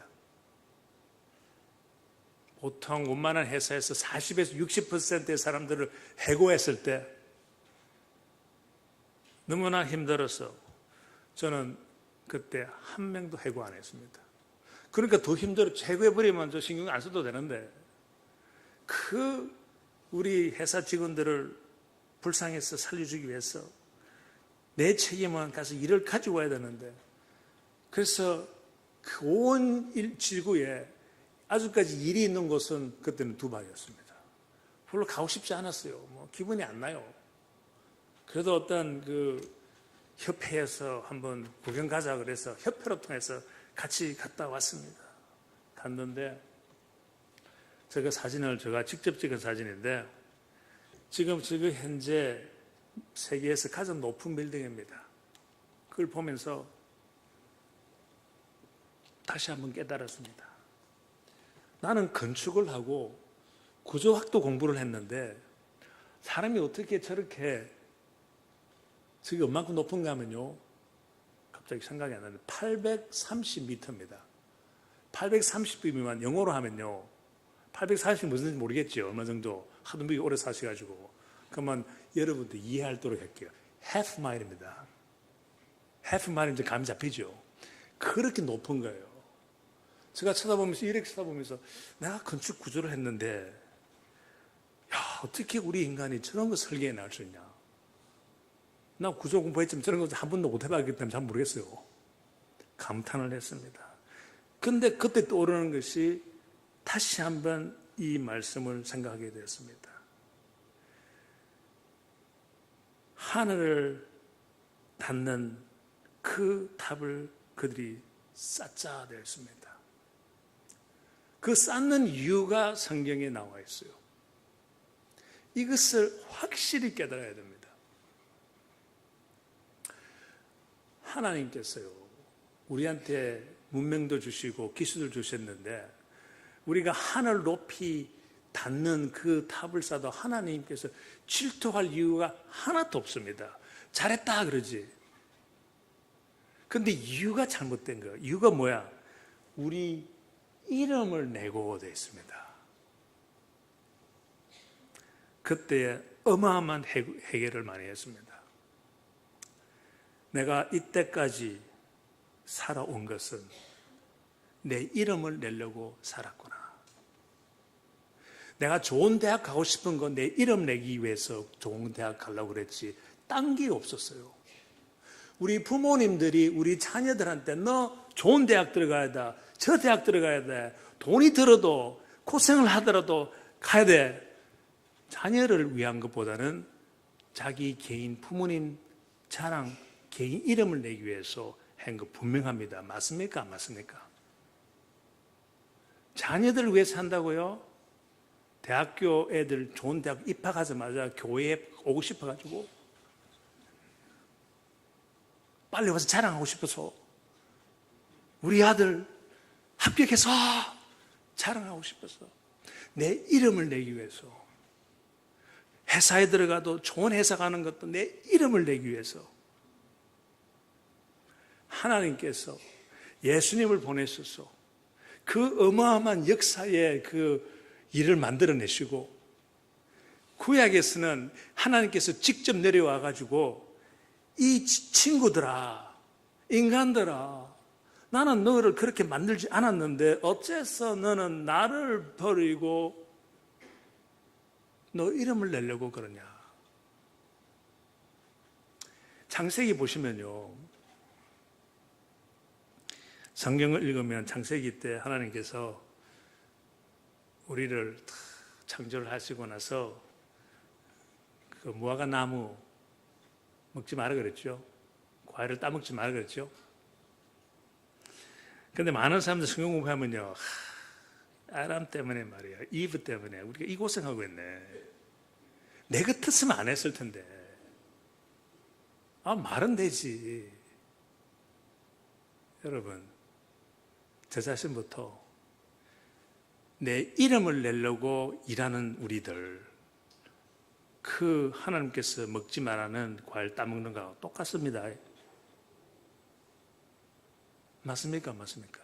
보통 웬만한 회사에서 40에서 60%의 사람들을 해고했을 때 너무나 힘들어서 저는 그때 한 명도 해고 안 했습니다. 그러니까 더 힘들어. 제거해버리면 저 신경 안 써도 되는데, 우리 회사 직원들을 불쌍해서 살려주기 위해서 내 책임은 가서 일을 가지고 와야 되는데, 그래서 그 온 지구에 아직까지 일이 있는 곳은 그때는 두바이였습니다. 별로 가고 싶지 않았어요. 뭐 기분이 안 나요. 그래도 어떤 협회에서 한번 구경 가자 그래서 협회로 통해서 같이 갔다 왔습니다. 갔는데 사진을 제가 직접 찍은 사진인데, 지금 현재 세계에서 가장 높은 빌딩입니다. 그걸 보면서 다시 한번 깨달았습니다. 나는 건축을 하고 구조학도 공부를 했는데 사람이 어떻게 저렇게 저기 얼마큼 높은가 하면요, 갑자기 생각이 안 나는데 830m입니다. 830m면 영어로 하면요, 840이 무슨지 모르겠죠. 얼마 정도 하도 오래 사셔가지고. 그러면 여러분도 이해하도록 할게요. half mile입니다. half mile인지 감이 잡히죠. 그렇게 높은 거예요. 제가 이렇게 쳐다보면서 내가 건축 구조를 했는데, 야, 어떻게 우리 인간이 저런 거 설계해 나갈 수 있냐. 나 구조 공부했지만 저런 거 한 번도 못 해봤기 때문에 잘 모르겠어요. 감탄을 했습니다. 근데 그때 떠오르는 것이 다시 한번 이 말씀을 생각하게 되었습니다. 하늘을 닿는 그 탑을 그들이 쌓자 되었습니다. 그 쌓는 이유가 성경에 나와 있어요. 이것을 확실히 깨달아야 됩니다. 하나님께서요, 우리한테 문명도 주시고 기술을 주셨는데, 우리가 하늘 높이 닿는 그 탑을 쌓아도 하나님께서 질투할 이유가 하나도 없습니다. 잘했다 그러지. 근데 이유가 잘못된 거예요. 이유가 뭐야? 우리 이름을 내고 되어 있습니다. 그때 어마어마한 해결을 많이 했습니다. 내가 이때까지 살아온 것은 내 이름을 내려고 살았구나. 내가 좋은 대학 가고 싶은 건 내 이름 내기 위해서 좋은 대학 가려고 그랬지, 딴 게 없었어요. 우리 부모님들이 우리 자녀들한테 너 좋은 대학 들어가야 돼, 저 대학 들어가야 돼, 돈이 들어도 고생을 하더라도 가야 돼. 자녀를 위한 것보다는 자기 개인 부모님 자랑, 개인 이름을 내기 위해서 한 거 분명합니다. 맞습니까? 안 맞습니까? 자녀들을 위해서 한다고요? 대학교 애들 좋은 대학 입학하자마자 교회에 오고 싶어가지고 빨리 와서 자랑하고 싶어서, 우리 아들 합격해서 자랑하고 싶어서, 내 이름을 내기 위해서, 회사에 들어가도 좋은 회사 가는 것도 내 이름을 내기 위해서 하나님께서 예수님을 보내셔서 그 어마어마한 역사의 그 일을 만들어내시고, 구약에서는 하나님께서 직접 내려와 가지고 이 친구들아, 인간들아, 나는 너를 그렇게 만들지 않았는데 어째서 너는 나를 버리고 너 이름을 내려고 그러냐. 창세기 보시면요, 성경을 읽으면 창세기 때 하나님께서 우리를 창조를 하시고 나서 그 무화과 나무 먹지 마라 그랬죠. 과일을 따먹지 마라 그랬죠. 근데 많은 사람들 성경 공부하면요, 아람 때문에 말이야, 이브 때문에 우리가 이 고생하고 있네. 내 같았으면 안 했을 텐데. 말은 되지. 여러분, 저 자신부터 내 이름을 내려고 일하는 우리들, 그 하나님께서 먹지 말라는 과일 따먹는 거하고 똑같습니다. 맞습니까? 맞습니까?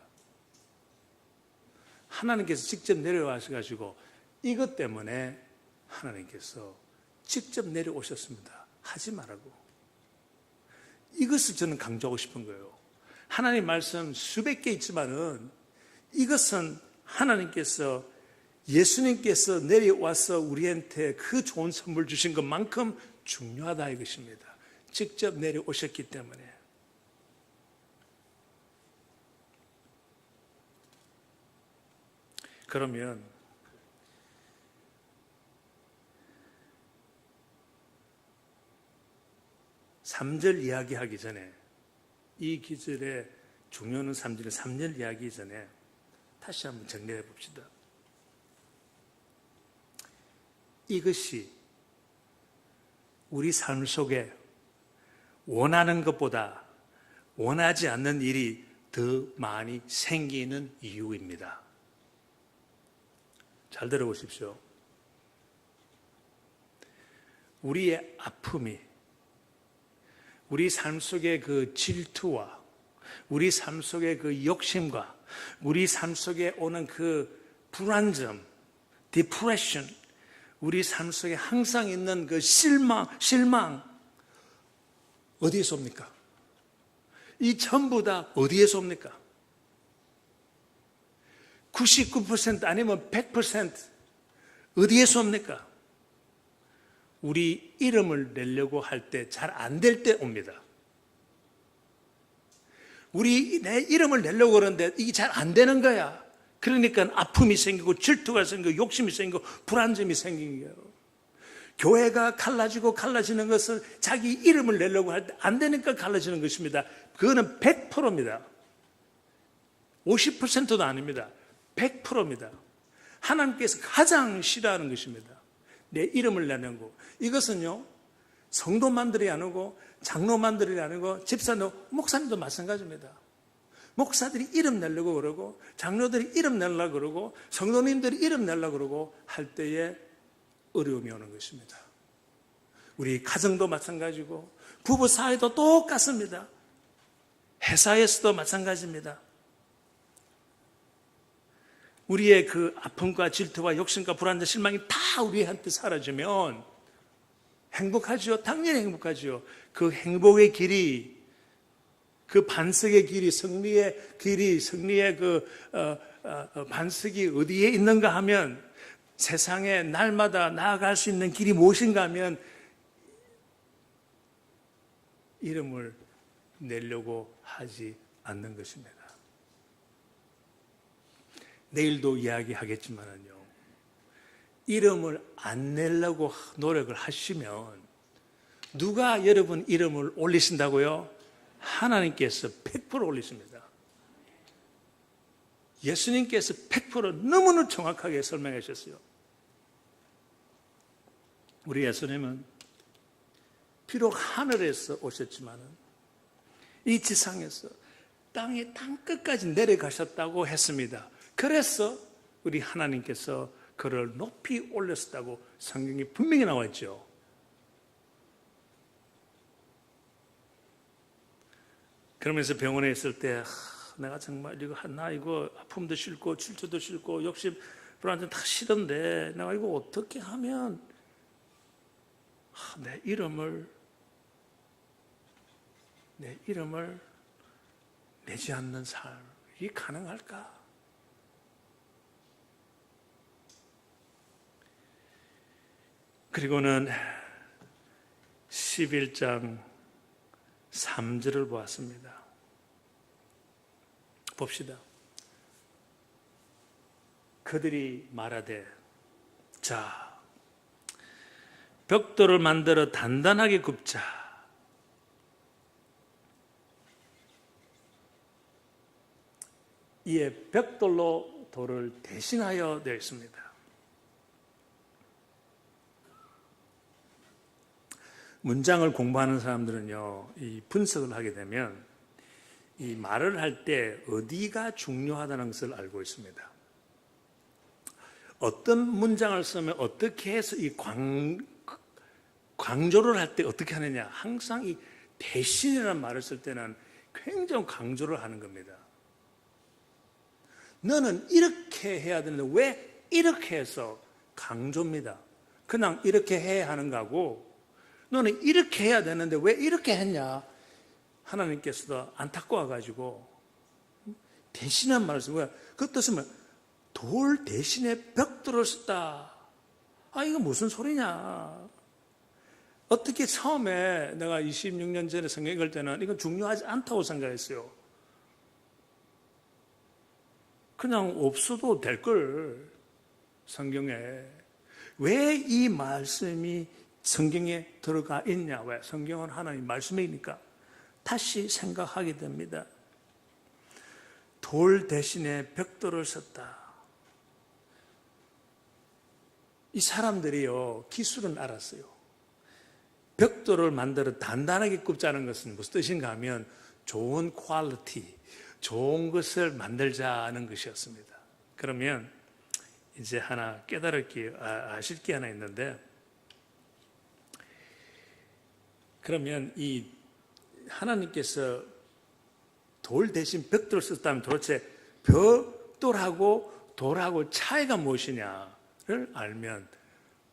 하나님께서 직접 내려와셔가지고 이것 때문에 하나님께서 직접 내려오셨습니다. 하지 말라고. 이것을 저는 강조하고 싶은 거예요. 하나님 말씀 수백 개 있지만은 이것은 하나님께서 예수님께서 내려와서 우리한테 그 좋은 선물 주신 것만큼 중요하다 이것입니다. 직접 내려오셨기 때문에. 그러면 삼절 이야기하기 전에 이 기절의 중요한 3절의 3절 이야기 전에 다시 한번 정리해 봅시다. 이것이 우리 삶 속에 원하는 것보다 원하지 않는 일이 더 많이 생기는 이유입니다. 잘 들어보십시오. 우리의 아픔이 우리 삶 속의 그 질투와 우리 삶 속의 그 욕심과 우리 삶 속에 오는 그 불안점, 디프레션, 우리 삶 속에 항상 있는 그 실망 어디에서 옵니까? 이 전부 다 어디에서 옵니까? 99% 아니면 100% 어디에서 옵니까? 우리 이름을 내려고 할 때 잘 안 될 때 옵니다. 우리 내 이름을 내려고 그러는데 이게 잘 안 되는 거야. 그러니까 아픔이 생기고 질투가 생기고 욕심이 생기고 불안점이 생긴 거예요. 교회가 갈라지는 것은 자기 이름을 내려고 할 때 안 되니까 갈라지는 것입니다. 그거는 100%입니다. 50%도 아닙니다. 100%입니다. 하나님께서 가장 싫어하는 것입니다. 내 이름을 내는 거. 이것은요, 성도만들이 아니고 장로만들이 아니고 집사도 목사님도 마찬가지입니다. 목사들이 이름 내려고 그러고 장로들이 이름 내려고 그러고 성도님들이 이름 내려고 그러고 할 때에 어려움이 오는 것입니다. 우리 가정도 마찬가지고 부부 사이도 똑같습니다. 회사에서도 마찬가지입니다. 우리의 그 아픔과 질투와 욕심과 불안과 실망이 다 우리한테 사라지면 행복하죠. 당연히 행복하죠. 그 행복의 길이, 그 반석의 길이, 승리의 길이, 승리의 그 반석이 어디에 있는가 하면 세상에 날마다 나아갈 수 있는 길이 무엇인가 하면 이름을 내려고 하지 않는 것입니다. 내일도 이야기하겠지만요, 이름을 안 내려고 노력을 하시면 누가 여러분 이름을 올리신다고요? 하나님께서 100% 올리십니다. 예수님께서 100% 너무나 정확하게 설명하셨어요. 우리 예수님은 비록 하늘에서 오셨지만 이 지상에서 땅의 땅끝까지 내려가셨다고 했습니다. 그래서 우리 하나님께서 그를 높이 올렸다고 성경에 분명히 나와 있죠. 그러면서 병원에 있을 때 내가 정말 나 이거 아픔도 싫고 질투도 싫고 욕심 불안도 다 싫은데 내가 이거 어떻게 하면 내 이름을 내지 않는 삶이 가능할까? 그리고는 11장 3절을 보았습니다. 봅시다. 그들이 말하되, 자, 벽돌을 만들어 단단하게 굽자. 이에 벽돌로 돌을 대신하여 되어 있습니다. 문장을 공부하는 사람들은요, 이 분석을 하게 되면 이 말을 할 때 어디가 중요하다는 것을 알고 있습니다. 어떤 문장을 쓰면 어떻게 해서 이 강조를 할 때 어떻게 하느냐, 항상 이 대신이라는 말을 쓸 때는 굉장히 강조를 하는 겁니다. 너는 이렇게 해야 되는데 왜 이렇게 해서 강조입니다. 그냥 이렇게 해야 하는 거고, 너는 이렇게 해야 되는데 왜 이렇게 했냐? 하나님께서도 안타까워가지고 대신한 말씀, 뭐야? 그 뜻은 뭐야? 돌 대신에 벽돌을 썼다. 아, 이거 무슨 소리냐? 어떻게 처음에 내가 26년 전에 성경 읽을 때는 이건 중요하지 않다고 생각했어요. 그냥 없어도 될 걸, 성경에. 왜 이 말씀이 성경에 들어가 있냐? 왜? 성경은 하나님 말씀이니까. 다시 생각하게 됩니다. 돌 대신에 벽돌을 썼다. 이 사람들이요, 기술은 알았어요. 벽돌을 만들어 단단하게 굽자는 것은 무슨 뜻인가 하면 좋은 퀄리티, 좋은 것을 만들자는 것이었습니다. 그러면 이제 하나 깨달을 게, 아실 게 하나 있는데, 그러면 이 하나님께서 돌 대신 벽돌을 썼다면 도대체 벽돌하고 돌하고 차이가 무엇이냐를 알면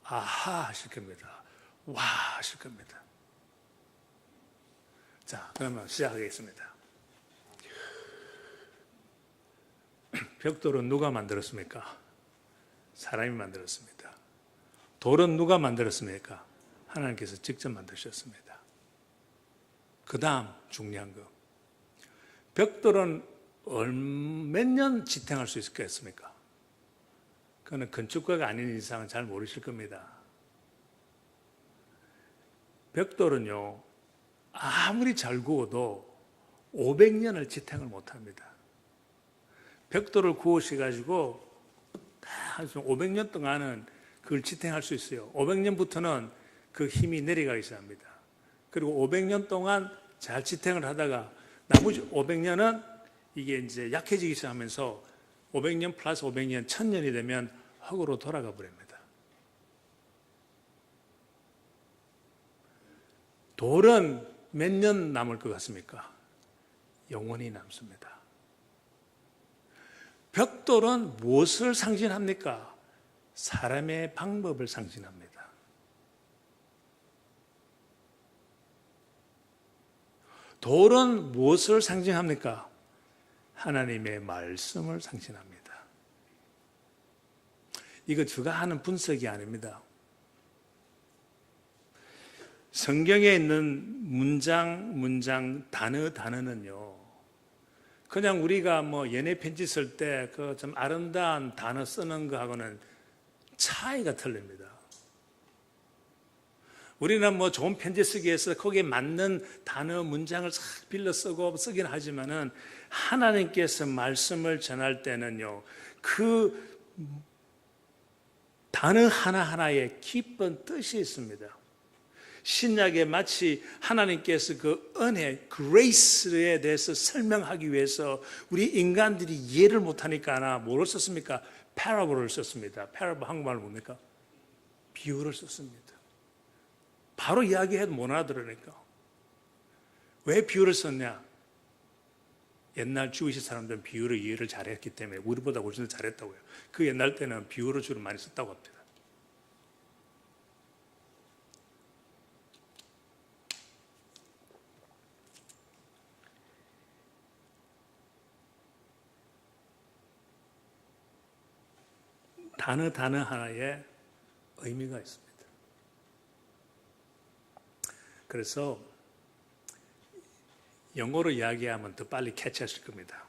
아하 하실 겁니다. 와 하실 겁니다. 자, 그러면 시작하겠습니다. 벽돌은 누가 만들었습니까? 사람이 만들었습니다. 돌은 누가 만들었습니까? 하나님께서 직접 만드셨습니다. 그 다음 중요한 거, 벽돌은 몇 년 지탱할 수 있겠습니까? 그거는 건축가가 아닌 이상은 잘 모르실 겁니다. 벽돌은요, 아무리 잘 구워도 500년을 지탱을 못합니다. 벽돌을 구우셔가지고 500년 동안은 그걸 지탱할 수 있어요. 500년부터는 그 힘이 내려가기 시작합니다. 그리고 500년 동안 잘 지탱을 하다가 나머지 500년은 이게 이제 약해지기 시작하면서 500년 플러스 500년, 1000년이 되면 흙으로 돌아가 버립니다. 돌은 몇 년 남을 것 같습니까? 영원히 남습니다. 벽돌은 무엇을 상징합니까? 사람의 방법을 상징합니다. 돌은 무엇을 상징합니까? 하나님의 말씀을 상징합니다. 이거 제가 하는 분석이 아닙니다. 성경에 있는 문장, 단어는요, 그냥 우리가 뭐 연애 편지 쓸 때 그 좀 아름다운 단어 쓰는 거하고는 차이가 틀립니다. 우리는 뭐 좋은 편지 쓰기 위해서 거기에 맞는 단어, 문장을 싹 빌려 쓰긴 하지만은 하나님께서 말씀을 전할 때는요, 그 단어 하나하나에 깊은 뜻이 있습니다. 신약에 마치 하나님께서 그 은혜, 그레이스에 대해서 설명하기 위해서 우리 인간들이 이해를 못하니까 뭐를 썼습니까? parables 썼습니다. parable 한국말 뭡니까? 비유를 썼습니다. 바로 이야기해도 못 알아들으니까. 왜 비유를 썼냐? 옛날 주이시 사람들은 비유를 이해를 잘했기 때문에 우리보다 훨씬 더 잘했다고요. 그 옛날 때는 비유를 주로 많이 썼다고 합니다. 단어 하나에 의미가 있습니다. 그래서 영어로 이야기하면 더 빨리 캐치하실 겁니다.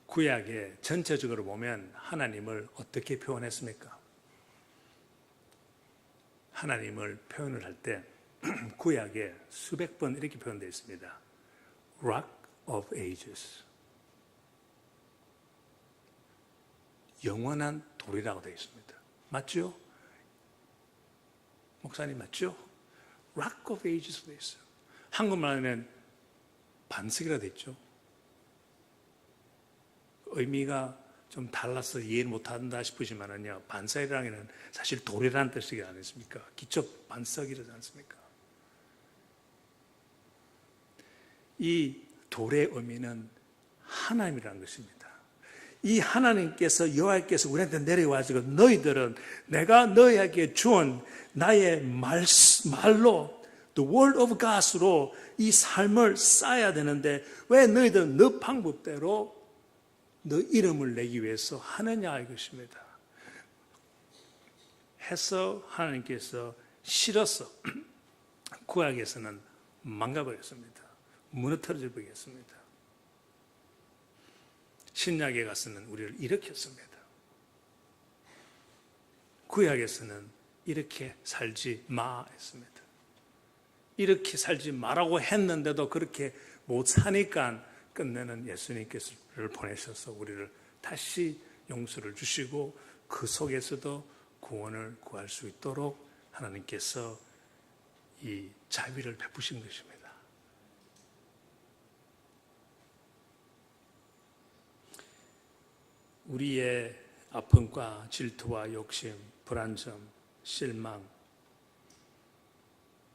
구약에 전체적으로 보면 하나님을 어떻게 표현했습니까? 하나님을 표현을 할 때 구약에 수백 번 이렇게 표현되어 있습니다. Rock of Ages, 영원한 돌이라고 되어 있습니다. 맞죠? 목사님 맞죠? Rock of Ages 되어 있어요. 한국말 하면 반석이라 되어 있죠. 의미가 좀 달라서 이해를 못한다 싶으시면은요, 반석이라는 사실 돌이라는 뜻이 아니십니까? 기초 반석이라지 않습니까? 이 돌의 의미는 하나님이라는 것입니다. 이 하나님께서, 여호와께서 우리한테 내려와가지고 너희들은 내가 너희에게 주은 나의 말로 The Word of God으로 이 삶을 쌓아야 되는데 왜 너희들은 너 방법대로 너 이름을 내기 위해서 하느냐 이것입니다. 해서 하나님께서 싫어서 구약에서는 망가버렸습니다. 무너뜨려 버렸습니다. 신약에 가서는 우리를 일으켰습니다. 구약에서는 이렇게 살지 마 했습니다. 이렇게 살지 마라고 했는데도 그렇게 못 사니까 끝내는 예수님께서를 보내셔서 우리를 다시 용서를 주시고 그 속에서도 구원을 구할 수 있도록 하나님께서 이 자비를 베푸신 것입니다. 우리의 아픔과 질투와 욕심, 불안정, 실망,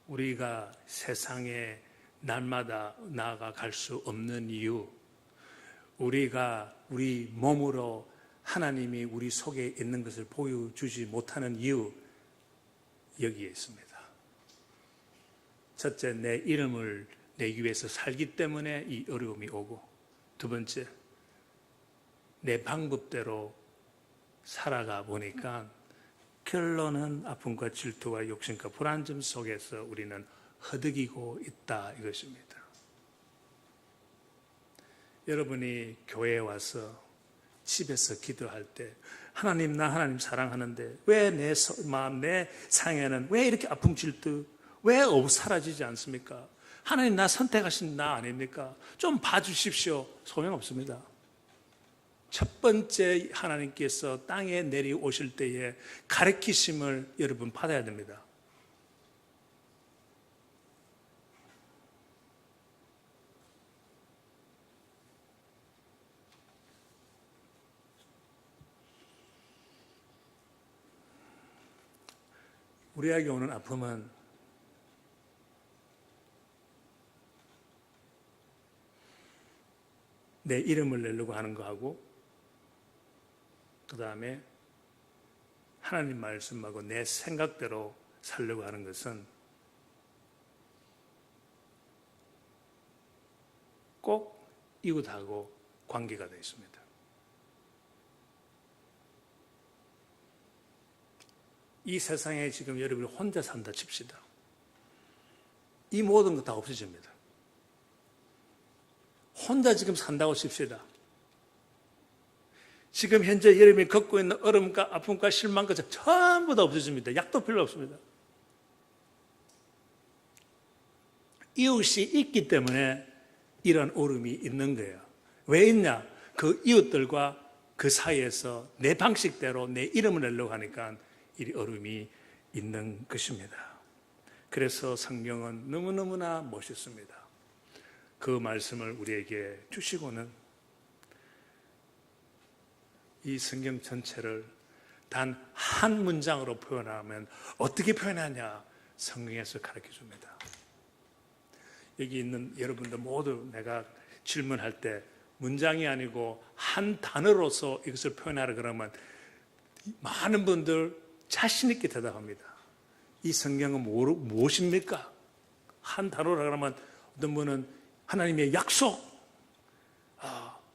우리가 세상에 날마다 나아갈 수 없는 이유, 우리가 우리 몸으로 하나님이 우리 속에 있는 것을 보여주지 못하는 이유, 여기에 있습니다. 첫째, 내 이름을 내기 위해서 살기 때문에 이 어려움이 오고, 두 번째, 내 방법대로 살아가 보니까 결론은 아픔과 질투와 욕심과 불안점 속에서 우리는 허덕이고 있다 이것입니다. 여러분이 교회에 와서 집에서 기도할 때 하나님 나 하나님 사랑하는데 왜 내 마음 내 상에는 왜 이렇게 아픔 질투 왜 사라지지 않습니까? 하나님 나 선택하신 나 아닙니까? 좀 봐주십시오. 소용없습니다. 첫 번째 하나님께서 땅에 내려오실 때에 가르치심을 여러분 받아야 됩니다. 우리에게 오는 아픔은 내 이름을 내려고 하는 거하고 그 다음에 하나님 말씀하고 내 생각대로 살려고 하는 것은 꼭 이웃하고 관계가 되어 있습니다. 이 세상에 지금 여러분이 혼자 산다 칩시다. 이 모든 것 다 없어집니다. 혼자 지금 산다고 칩시다. 지금 현재 여러분이 겪고 있는 어려움과 아픔과 실망과 전부 다 없어집니다. 약도 필요 없습니다. 이웃이 있기 때문에 이런 어려움이 있는 거예요. 왜 있냐? 그 이웃들과 그 사이에서 내 방식대로 내 이름을 내려고 하니까 이 어려움이 있는 것입니다. 그래서 성경은 너무너무나 멋있습니다. 그 말씀을 우리에게 주시고는 이 성경 전체를 단 한 문장으로 표현하면 어떻게 표현하냐 성경에서 가르쳐 줍니다. 여기 있는 여러분들 모두 내가 질문할 때 문장이 아니고 한 단어로서 이것을 표현하라 그러면 많은 분들 자신 있게 대답합니다. 이 성경은 무엇입니까? 한 단어라 그러면 어떤 분은 하나님의 약속,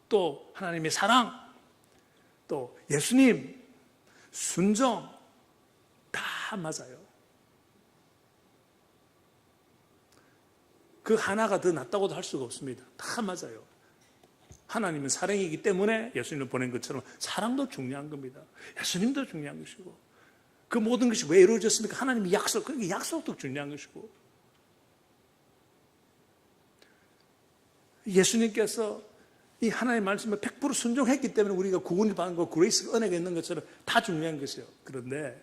또 하나님의 사랑, 또 예수님, 순종 다 맞아요. 그 하나가 더 낫다고도 할 수가 없습니다. 다 맞아요. 하나님은 사랑이기 때문에 예수님을 보낸 것처럼 사랑도 중요한 겁니다. 예수님도 중요한 것이고 그 모든 것이 왜 이루어졌습니까? 하나님의 약속, 그 약속도 중요한 것이고 예수님께서 이 하나님의 말씀에 100% 순종했기 때문에 우리가 구원을 받는 것, 그레이스 은혜가 있는 것처럼 다 중요한 것이에요. 그런데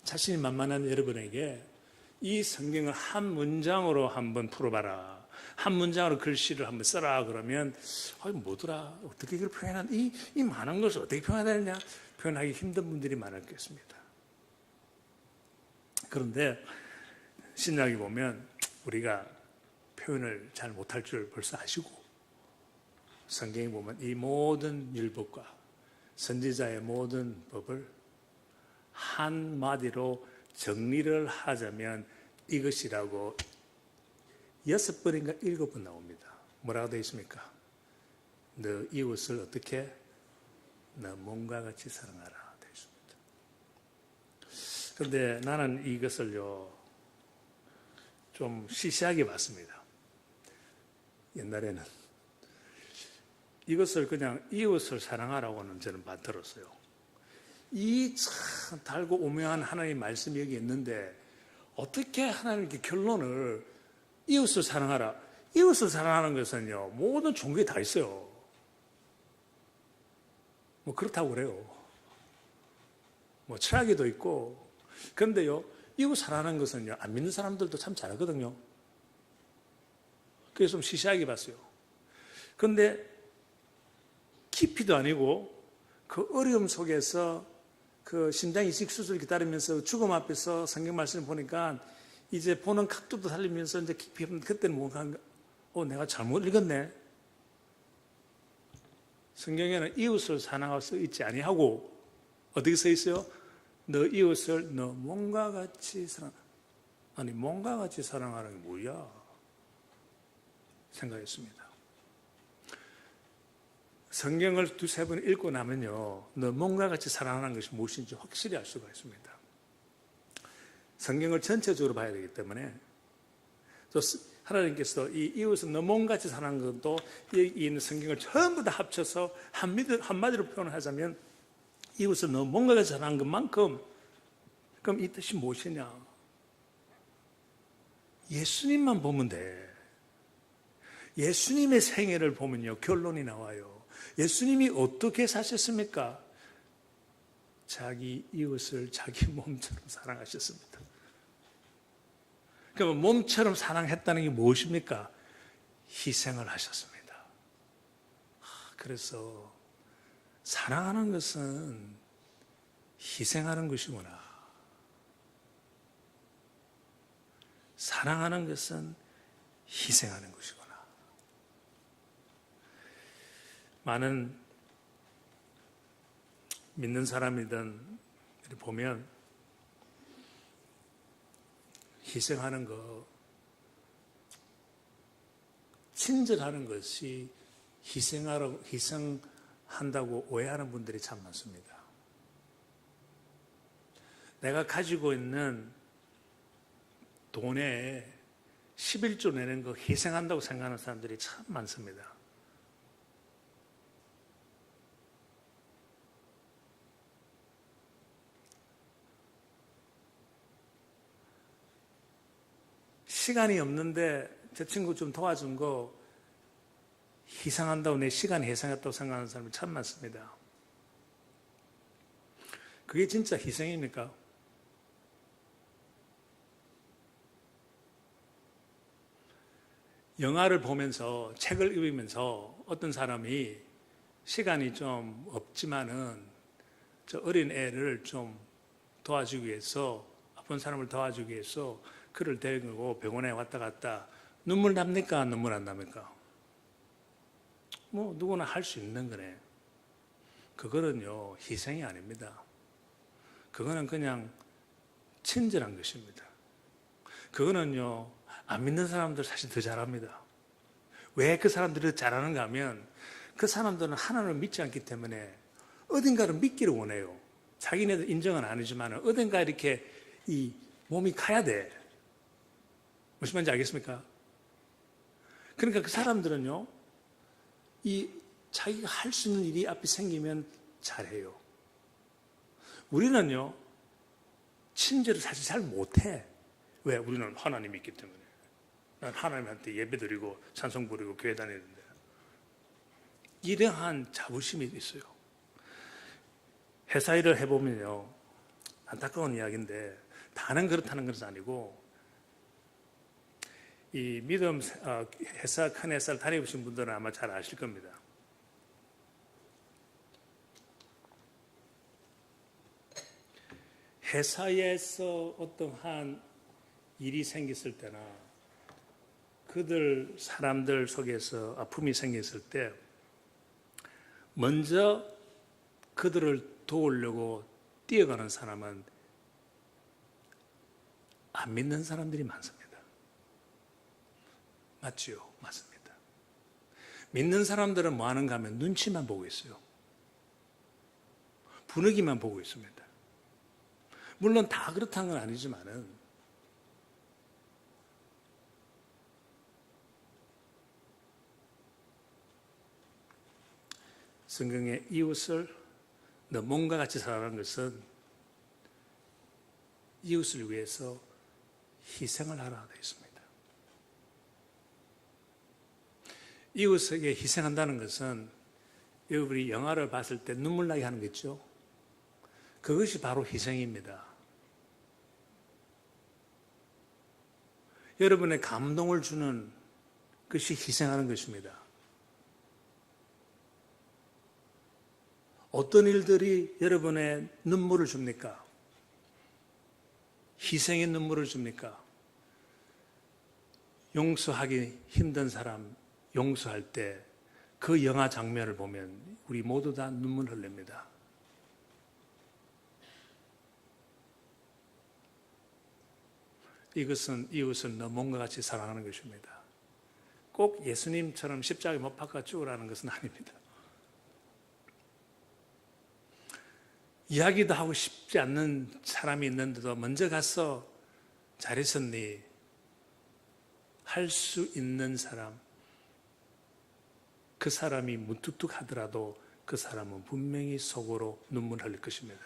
자신이 만만한 여러분에게 이 성경을 한 문장으로 한번 풀어봐라. 한 문장으로 글씨를 한번 써라. 그러면 뭐더라? 어떻게 이걸 표현한? 이 많은 것을 어떻게 표현해야 되냐? 표현하기 힘든 분들이 많을 것입니다. 그런데 신약에 보면 우리가 표현을 잘 못할 줄 벌써 아시고 성경에 보면 이 모든 율법과 선지자의 모든 법을 한마디로 정리를 하자면 이것이라고 6번인가 7번 나옵니다. 뭐라고 되어 있습니까? 너 이웃을 어떻게? 너 몸과 같이 사랑하라 되어 있습니다. 그런데 나는 이것을요 좀 시시하게 봤습니다. 옛날에는 이것을 그냥 이웃을 사랑하라고는 저는 들었어요. 이 참 달고 오묘한 하나님의 말씀이 여기 있는데 어떻게 하나님께 결론을 이웃을 사랑하라. 이웃을 사랑하는 것은요 모든 종교에 다 있어요. 뭐 그렇다고 그래요. 뭐 철학에도 있고. 그런데요 이웃 사랑하는 것은요 안 믿는 사람들도 참 잘하거든요. 그래서 좀 시시하게 봤어요. 그런데 깊이도 아니고 그 어려움 속에서 그 심장 이식 수술 기다리면서 죽음 앞에서 성경 말씀을 보니까 이제 보는 각도도 달리면서 이제 깊이 그때는 뭔가 내가 잘못 읽었네. 성경에는 이웃을 사랑하고 써 있지 아니하고 어떻게 써 있어요? 너 이웃을 너 몸과 같이 사랑. 아니 몸과 같이 사랑하는 게 뭐야? 생각했습니다. 성경을 두세 번 읽고 나면요 너 몸과 같이 사랑하는 것이 무엇인지 확실히 알 수가 있습니다. 성경을 전체적으로 봐야 되기 때문에 또 하나님께서 이 이웃은 너 몸같이 사랑하는 것도 여기 있는 성경을 전부 다 합쳐서 한마디로 표현을 하자면 이웃은 너 몸과 같이 사랑하는 것만큼 그럼 이 뜻이 무엇이냐? 예수님만 보면 돼. 예수님의 생애를 보면요 결론이 나와요. 예수님이 어떻게 사셨습니까? 자기 이웃을 자기 몸처럼 사랑하셨습니다. 그러면 몸처럼 사랑했다는 게 무엇입니까? 희생을 하셨습니다. 그래서 사랑하는 것은 희생하는 것이구나. 사랑하는 것은 희생하는 것이구나. 많은 믿는 사람이든 보면 희생하는 거, 친절하는 것이 희생한다고 오해하는 분들이 참 많습니다. 내가 가지고 있는 돈에 11조 내는 거 희생한다고 생각하는 사람들이 참 많습니다. 시간이 없는데 저 친구 좀 도와준 거 희생한다고 내 시간 희생했다고 생각하는 사람이 참 많습니다. 그게 진짜 희생입니까? 영화를 보면서 책을 읽으면서 어떤 사람이 시간이 좀 없지만은 저 어린 애를 좀 도와주기 위해서 아픈 사람을 도와주기 위해서 그를 데리고 병원에 왔다 갔다 눈물 납니까? 눈물 안 납니까? 뭐 누구나 할 수 있는 거네. 그거는요 희생이 아닙니다. 그거는 그냥 친절한 것입니다. 그거는요 안 믿는 사람들 사실 더 잘합니다. 왜 그 사람들이 더 잘하는가 하면 그 사람들은 하나님을 믿지 않기 때문에 어딘가를 믿기를 원해요. 자기네들 인정은 아니지만 어딘가 이렇게 이 몸이 가야 돼. 무슨 말인지 알겠습니까? 그러니까 그 사람들은요 이 자기가 할 수 있는 일이 앞에 생기면 잘해요. 우리는요 친절을 사실 잘 못해. 왜? 우리는 하나님이 있기 때문에. 난 하나님한테 예배드리고 찬송 부르고 교회 다니는데 이러한 자부심이 있어요. 회사 일을 해보면요 안타까운 이야기인데 다는 그렇다는 것은 아니고 이 믿음 회사 큰 회사를 다녀보신 분들은 아마 잘 아실 겁니다. 회사에서 어떠한 일이 생겼을 때나 그들 사람들 속에서 아픔이 생겼을 때 먼저 그들을 도우려고 뛰어가는 사람은 안 믿는 사람들이 많습니다. 맞지요? 맞습니다. 믿는 사람들은 뭐 하는가 하면 눈치만 보고 있어요. 분위기만 보고 있습니다. 물론 다 그렇다는 건 아니지만은 성경의 이웃을 너 몸과 같이 살아가는 것은 이웃을 위해서 희생을 하라 되어 있습니다. 이웃에게 희생한다는 것은 여러분이 영화를 봤을 때 눈물 나게 하는 거 있죠? 그것이 바로 희생입니다. 여러분의 감동을 주는 것이 희생하는 것입니다. 어떤 일들이 여러분의 눈물을 줍니까? 희생의 눈물을 줍니까? 용서하기 힘든 사람 용서할 때 그 영화 장면을 보면 우리 모두 다 눈물 흘립니다. 이웃은 너 몸과 같이 사랑하는 것입니다. 꼭 예수님처럼 십자가에 못 박아 죽으라는 것은 아닙니다. 이야기도 하고 싶지 않는 사람이 있는데도 먼저 가서 잘 있었니? 할 수 있는 사람, 그 사람이 무뚝뚝하더라도 그 사람은 분명히 속으로 눈물 흘릴 것입니다.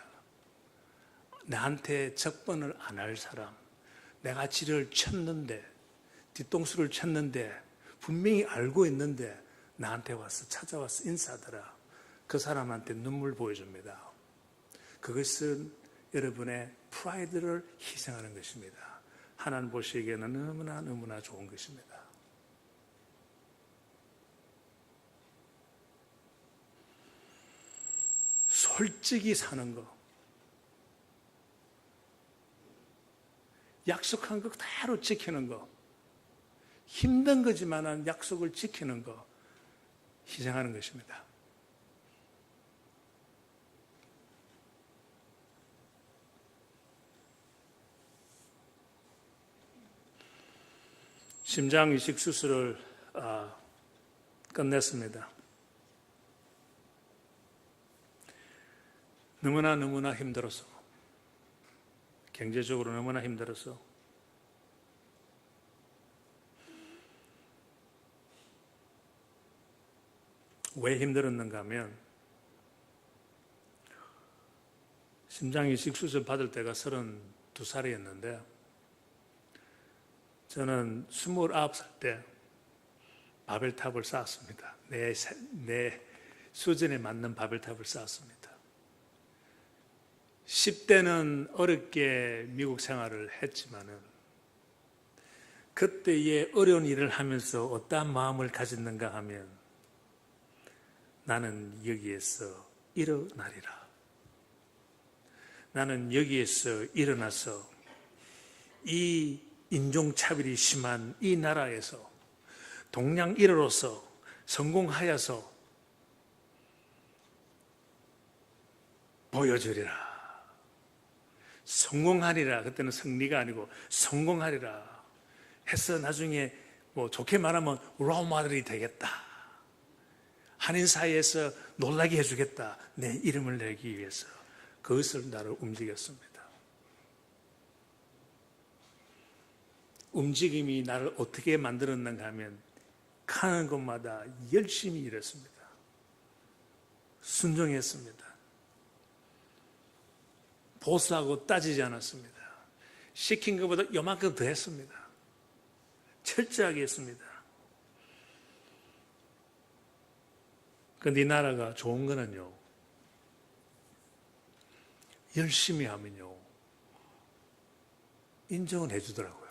나한테 적번을 안 할 사람, 내가 지를 쳤는데, 뒤통수를 쳤는데 분명히 알고 있는데 나한테 와서 찾아와서 인사하더라. 그 사람한테 눈물 보여줍니다. 그것은 여러분의 프라이드를 희생하는 것입니다. 하나님 보시기에는 너무나 좋은 것입니다. 솔직히 사는 거, 약속한 거 그대로 지키는 거, 힘든 거지만 약속을 지키는 거, 희생하는 것입니다. 심장 이식 수술을 끝냈습니다. 너무나 힘들어서, 경제적으로 너무나 힘들어서 왜 힘들었는가 하면 심장 이식 수술 받을 때가 32살이었는데 저는 29살 때 바벨탑을 쌓았습니다. 내 수준에 맞는 바벨탑을 쌓았습니다. 10대는 어렵게 미국 생활을 했지만은 그때의 어려운 일을 하면서 어떠한 마음을 가졌는가 하면 나는 여기에서 일어나리라. 나는 여기에서 일어나서 이 인종차별이 심한 이 나라에서 동양 1호로서 성공하여서 보여주리라. 성공하리라. 그때는 승리가 아니고 성공하리라 해서 나중에 뭐 좋게 말하면 롤모델이 되겠다. 한인 사회에서 놀라게 해주겠다. 내 이름을 내기 위해서 그것을 나를 움직였습니다. 움직임이 나를 어떻게 만들었는가 하면 가는 곳마다 열심히 일했습니다. 순종했습니다. 보수하고 따지지 않았습니다. 시킨 것보다 요만큼 더 했습니다. 철저하게 했습니다. 그런데 이 나라가 좋은 거는요, 열심히 하면요, 인정을 해주더라고요.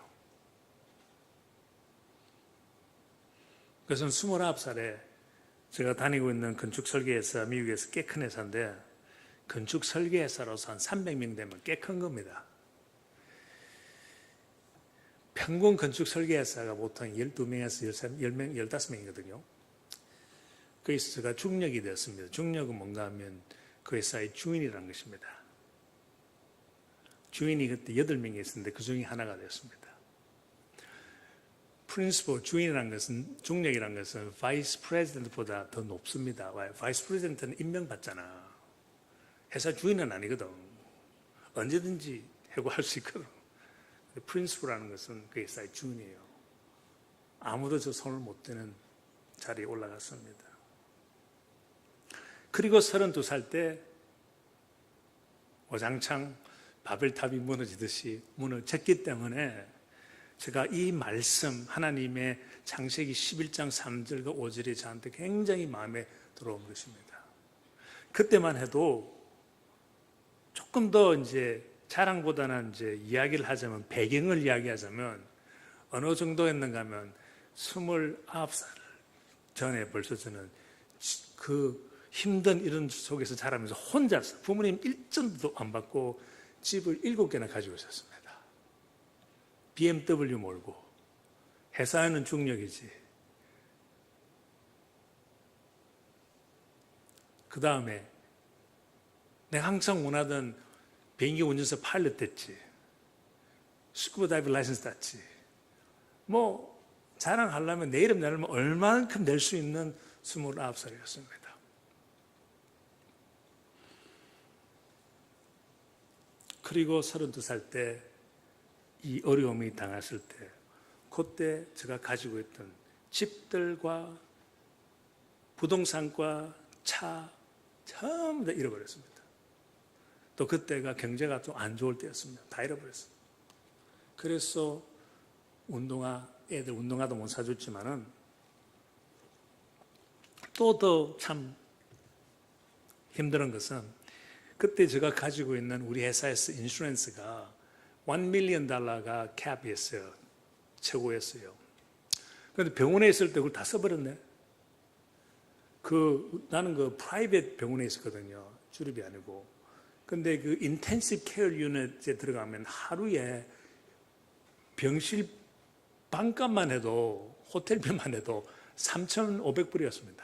그래서 29살에 제가 다니고 있는 건축설계회사, 미국에서 꽤 큰 회사인데 건축설계회사로서 한 300명 되면 꽤 큰 겁니다. 평균 건축설계회사가 보통 12명에서 10명, 15명이거든요. 그래서 제가 중력이 되었습니다. 중력은 뭔가 하면 그 회사의 주인이라는 것입니다. 주인이 그때 8명이 있었는데 그 중에 하나가 됐습니다. 프린시플, 주인이라는 것은, 중력이라는 것은 바이스 프레지던트보다 더 높습니다. 바이스 프레지던트는 임명받잖아. 회사 주인은 아니거든. 언제든지 해고할 수 있거든. 프린시플이라는 것은 그 회사의 주인이에요. 아무도 저 손을 못 대는 자리에 올라갔습니다. 그리고 32살 때 와장창 바벨탑이 무너지듯이 무너졌기 때문에 제가 이 말씀, 하나님의 창세기 11장 3절과 5절이 저한테 굉장히 마음에 들어온 것입니다. 그때만 해도 조금 더 이제 자랑보다는 이제 이야기를 하자면, 배경을 이야기하자면 어느 정도였는가 하면 29살 전에 벌써 저는 그 힘든 이런 속에서 자라면서 혼자서 부모님 일전도 안 받고 집을 7개나 가지고 있었습니다. BMW 몰고, 회사에는 중력이지. 그 다음에 내가 항상 원하던 비행기 운전사 파일럿 됐지. 스쿠버 다이브 라이선스 땄지. 뭐 자랑하려면 내 이름 내려면 얼마만큼 낼 수 있는 29살이었습니다. 그리고 32살 때 이 어려움이 당했을 때, 그때 제가 가지고 있던 집들과 부동산과 차 전부 다 잃어버렸습니다. 또 그때가 경제가 좀 안 좋을 때였습니다. 다 잃어버렸어요. 그래서 애들 운동화도 못 사줬지만은 또 더 참 힘든 것은, 그때 제가 가지고 있는 우리 회사에서 인슈런스가 $1 million 캡이었어요. 최고였어요. 그런데 병원에 있을 때 그걸 다 써버렸네. 나는 그 프라이빗 병원에 있었거든요. 주립이 아니고. 근데 그 인텐시브 케어 유닛에 들어가면 하루에 병실 반값만 해도, 호텔비만 해도 3,500불이었습니다.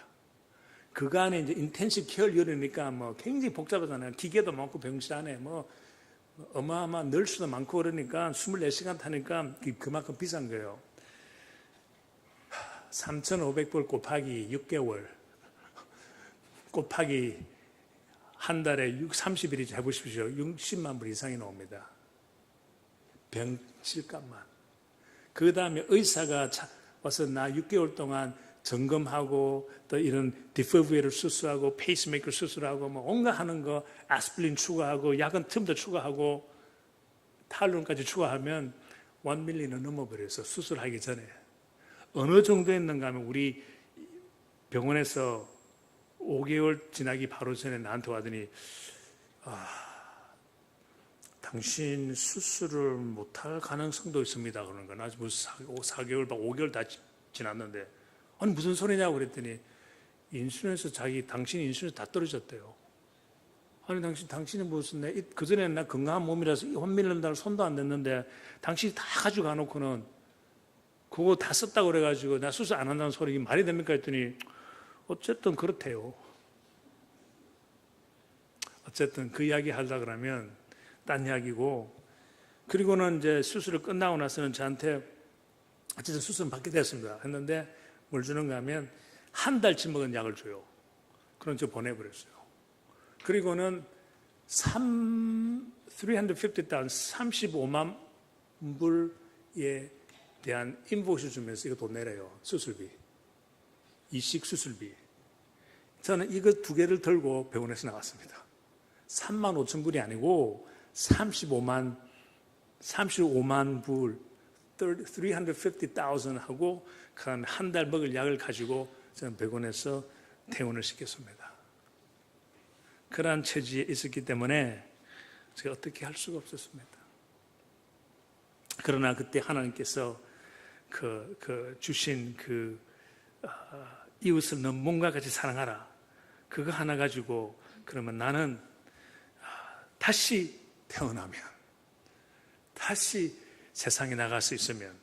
그거 안에 이제 인텐시브 케어 유닛이니까 뭐 굉장히 복잡하잖아요. 기계도 많고 병실 안에 뭐 어마어마한 널스도 많고 그러니까 24시간 타니까 그만큼 비싼 거예요. 3,500불 곱하기 6개월 곱하기 한 달에 30일이지 해보십시오. 60만 불 이상이 나옵니다. 병실값만. 그 다음에 의사가 와서 나 6개월 동안 점검하고, 또 이런 디퍼브웨를 수술하고, 페이스메이커 수술하고, 뭐 온갖 하는 거, 아스피린 추가하고, 약은 틈도 추가하고, 탈론까지 추가하면 1 밀리언은 넘어버려서 수술하기 전에. 어느 정도 했는가 하면 우리 병원에서 5개월 지나기 바로 전에 나한테 와더니, 당신 수술을 못할 가능성도 있습니다. 그러는 거야. 아직 무슨 4개월, 5개월 다 지났는데. 아니 무슨 소리냐고 그랬더니, 당신 인슈런스 다 떨어졌대요. 아니 당신이 무슨, 그전에는 나 건강한 몸이라서 $1 손도 안 댔는데 당신이 다 가지고 가놓고는 그거 다 썼다고 그래가지고 나 수술 안 한다는 소리 말이 됩니까 했더니, 어쨌든 그렇대요. 어쨌든 그 이야기 하려고 그러면 딴 이야기고, 그리고는 이제 수술을 끝나고 나서는 저한테 어쨌든 수술은 받게 됐습니다. 했는데 뭘 주는가 하면 한 달치 먹은 약을 줘요. 그럼 저 보내버렸어요. 그리고는 35,000 불에 대한 인보이스 주면서 이거 돈 내래요. 수술비. 이식 수술비. 저는 이거 2개를 들고 병원에서 나왔습니다. 35,000불이 아니고 35만 불, 350,000 하고 한 달 먹을 약을 가지고 저는 병원에서 퇴원을 시켰습니다. 그러한 처지에 있었기 때문에 제가 어떻게 할 수가 없었습니다. 그러나 그때 하나님께서 주신 이웃을 너 몸과 같이 사랑하라. 그거 하나 가지고 그러면 나는 다시 태어나면, 다시 세상에 나갈 수 있으면,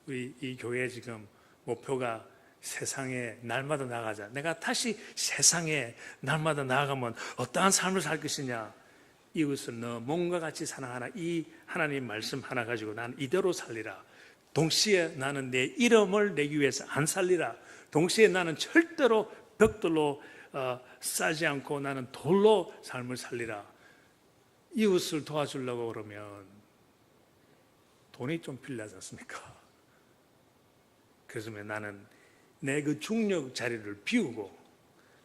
우리 이 교회 지금 목표가 세상에 날마다 나가자. 내가 다시 세상에 날마다 나아가면 어떠한 삶을 살 것이냐. 이웃을 너 몸과 같이 사랑하라. 이 하나님 말씀 하나 가지고 나는 이대로 살리라. 동시에 나는 내 이름을 내기 위해서 안 살리라. 동시에 나는 절대로 벽돌로 싸지 않고 나는 돌로 삶을 살리라. 이웃을 도와주려고 그러면 돈이 좀 필요하지 않습니까? 그래서 나는 내 그 중력 자리를 비우고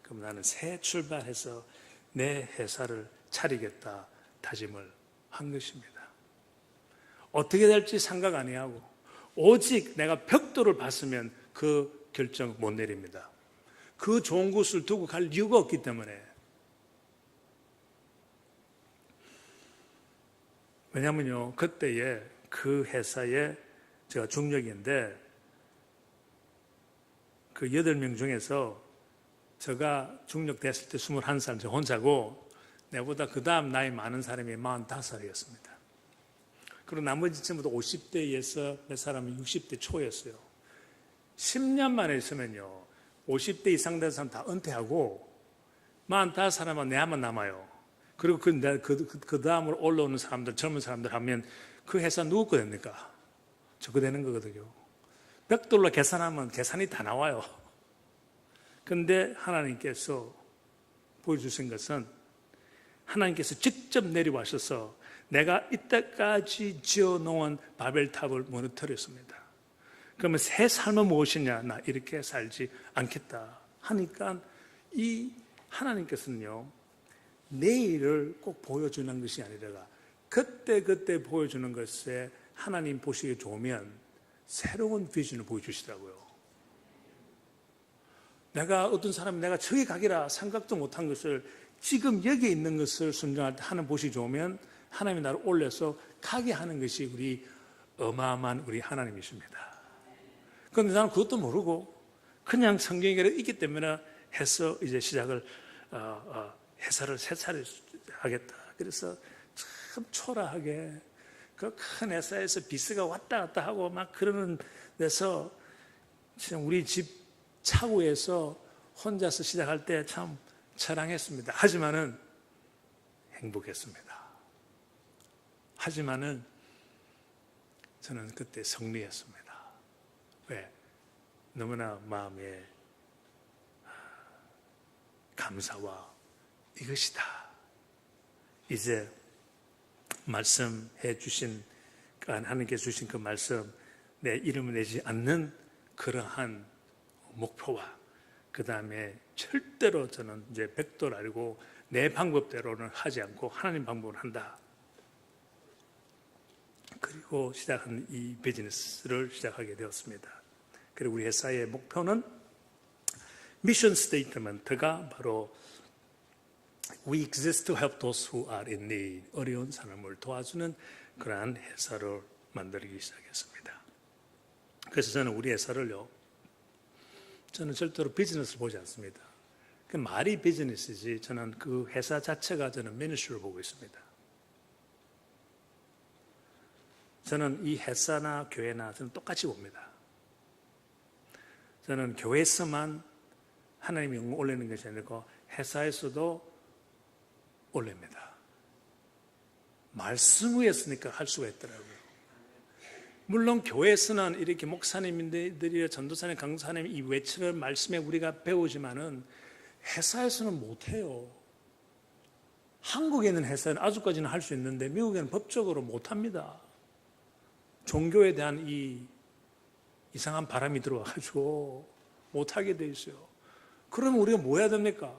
그럼 나는 새 출발해서 내 회사를 차리겠다 다짐을 한 것입니다. 어떻게 될지 생각 안 하고 오직 내가 벽돌을 봤으면 그 결정 못 내립니다. 그 좋은 곳을 두고 갈 이유가 없기 때문에. 왜냐면요, 그때에 그 회사에 제가 중력인데 그 8명 중에서 제가 중력 됐을 때 21살 저 혼자고 내보다 그 다음 나이 많은 사람이 45살이었습니다. 그리고 나머지 전부 다 50대에서 몇 사람은 60대 초였어요. 10년 만에 있으면요 50대 이상 된 사람 다 은퇴하고 45사람은 내 한번 남아요. 그리고 그 다음으로 올라오는 사람들, 젊은 사람들 하면 그 회사 누구 거 됩니까? 저거 되는 거거든요. 벽돌로 계산하면 계산이 다 나와요. 그런데 하나님께서 보여주신 것은 하나님께서 직접 내려와셔서 내가 이때까지 지어놓은 바벨탑을 무너뜨렸습니다. 그러면 새 삶은 무엇이냐? 나 이렇게 살지 않겠다 하니까 이 하나님께서는요 내일을 꼭 보여주는 것이 아니라 그때 보여주는 것에 하나님 보시기에 좋으면 새로운 비전을 보여주시더라고요. 내가 어떤 사람이 내가 저기 가기라 생각도 못한 것을 지금 여기 있는 것을 순종할 때 하나님 보시기 좋으면 하나님이 나를 올려서 가게 하는 것이 우리 어마어마한 우리 하나님이십니다. 그런데 나는 그것도 모르고 그냥 성경에 있기 때문에 해서 이제 시작을 회사를 새 차례 하겠다. 그래서 참 초라하게 그 큰 회사에서 비스가 왔다 갔다 하고 막 그러는 데서 우리 집 차고에서 혼자서 시작할 때 참 처량했습니다. 하지만은 행복했습니다. 하지만은 저는 그때 승리했습니다. 왜? 너무나 마음에 감사와 이것이다. 이제 말씀해 주신 하나님께서 주신 그 말씀 내 이름을 내지 않는 그러한 목표와 그 다음에 절대로 저는 이제 백도를 알고 내 방법대로는 하지 않고 하나님 방법을 한다. 그리고 시작한 이 비즈니스를 시작하게 되었습니다. 그리고 우리 회사의 목표는 미션 스테이트먼트가 바로 We exist to help those who are in need. 어려운 사람을 도와주는 그러한 회사를 만들기 시작했습니다. 그래서 저는 우리 회사를요, 저는 절대로 비즈니스를 보지 않습니다. 그 말이 비즈니스지 저는 그 회사 자체가 저는 미니스트리를 보고 있습니다. 저는 이 회사나 교회나 저는 똑같이 봅니다. 저는 교회에서만 하나님이 영광 올리는 것이 아니고 회사에서도 올립니다. 말씀 위에서니까 할 수가 있더라고요. 물론 교회에서는 이렇게 목사님들이 전도사님, 강사님 이 외치는 말씀에 우리가 배우지만은 회사에서는 못해요. 한국에 있는 회사는 아주까지는 할 수 있는데 미국에는 법적으로 못합니다. 종교에 대한 이 이상한 바람이 들어와가지고 못하게 돼 있어요. 그러면 우리가 뭐 해야 됩니까?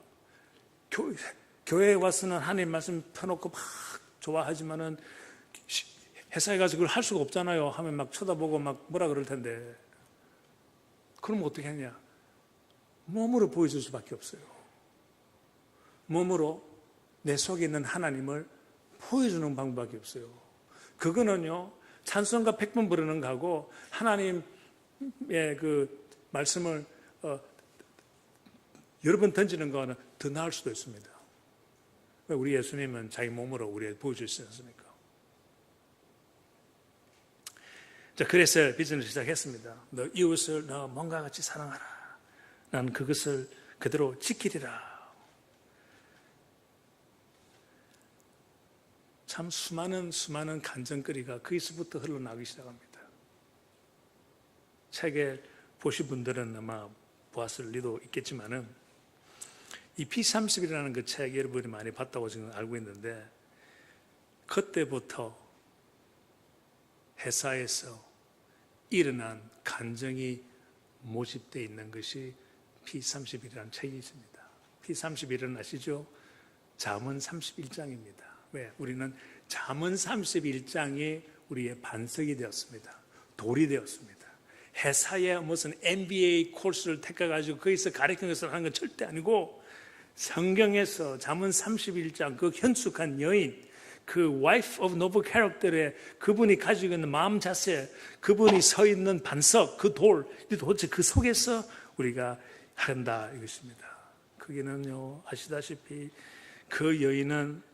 교회에 와서는 하나님 말씀 펴놓고 막 좋아하지만은 회사에 가서 그걸 할 수가 없잖아요. 하면 막 쳐다보고 막 뭐라 그럴 텐데. 그럼 어떻게 하냐? 몸으로 보여줄 수밖에 없어요. 몸으로 내 속에 있는 하나님을 보여주는 방법밖에 없어요. 그거는요, 찬송가 100번 부르는 거하고 하나님의 그 말씀을 여러 번 던지는 거는 더 나을 수도 있습니다. 우리 예수님은 자기 몸으로 우리에게 보여주시지 않습니까? 자, 그래서 비전을 시작했습니다. 너 이웃을 너 몸과 같이 사랑하라. 난 그것을 그대로 지키리라. 참 수많은 간증거리가 거기서부터 흘러나오기 시작합니다. 책을 보신 분들은 아마 보았을 리도 있겠지만은 이 P30이라는 그 책 여러분이 많이 봤다고 지금 알고 있는데 그때부터 회사에서 일어난 간증이 모집되어 있는 것이 P30이라는 책이 있습니다. P31은 아시죠? 잠언 31장입니다. 왜? 우리는 잠언 31장이 우리의 반석이 되었습니다. 돌이 되었습니다. 회사에 무슨 MBA 코र्스를 택해가지고 거기서 가르치는 것을 하는 건 절대 아니고 성경에서 잠언 31장 그 현숙한 여인 그 wife of noble character의 그분이 가지고 있는 마음 자세 그분이 서 있는 반석 그 돌 도대체 그 속에서 우리가 한다 이것입니다. 거기는요 아시다시피 그 여인은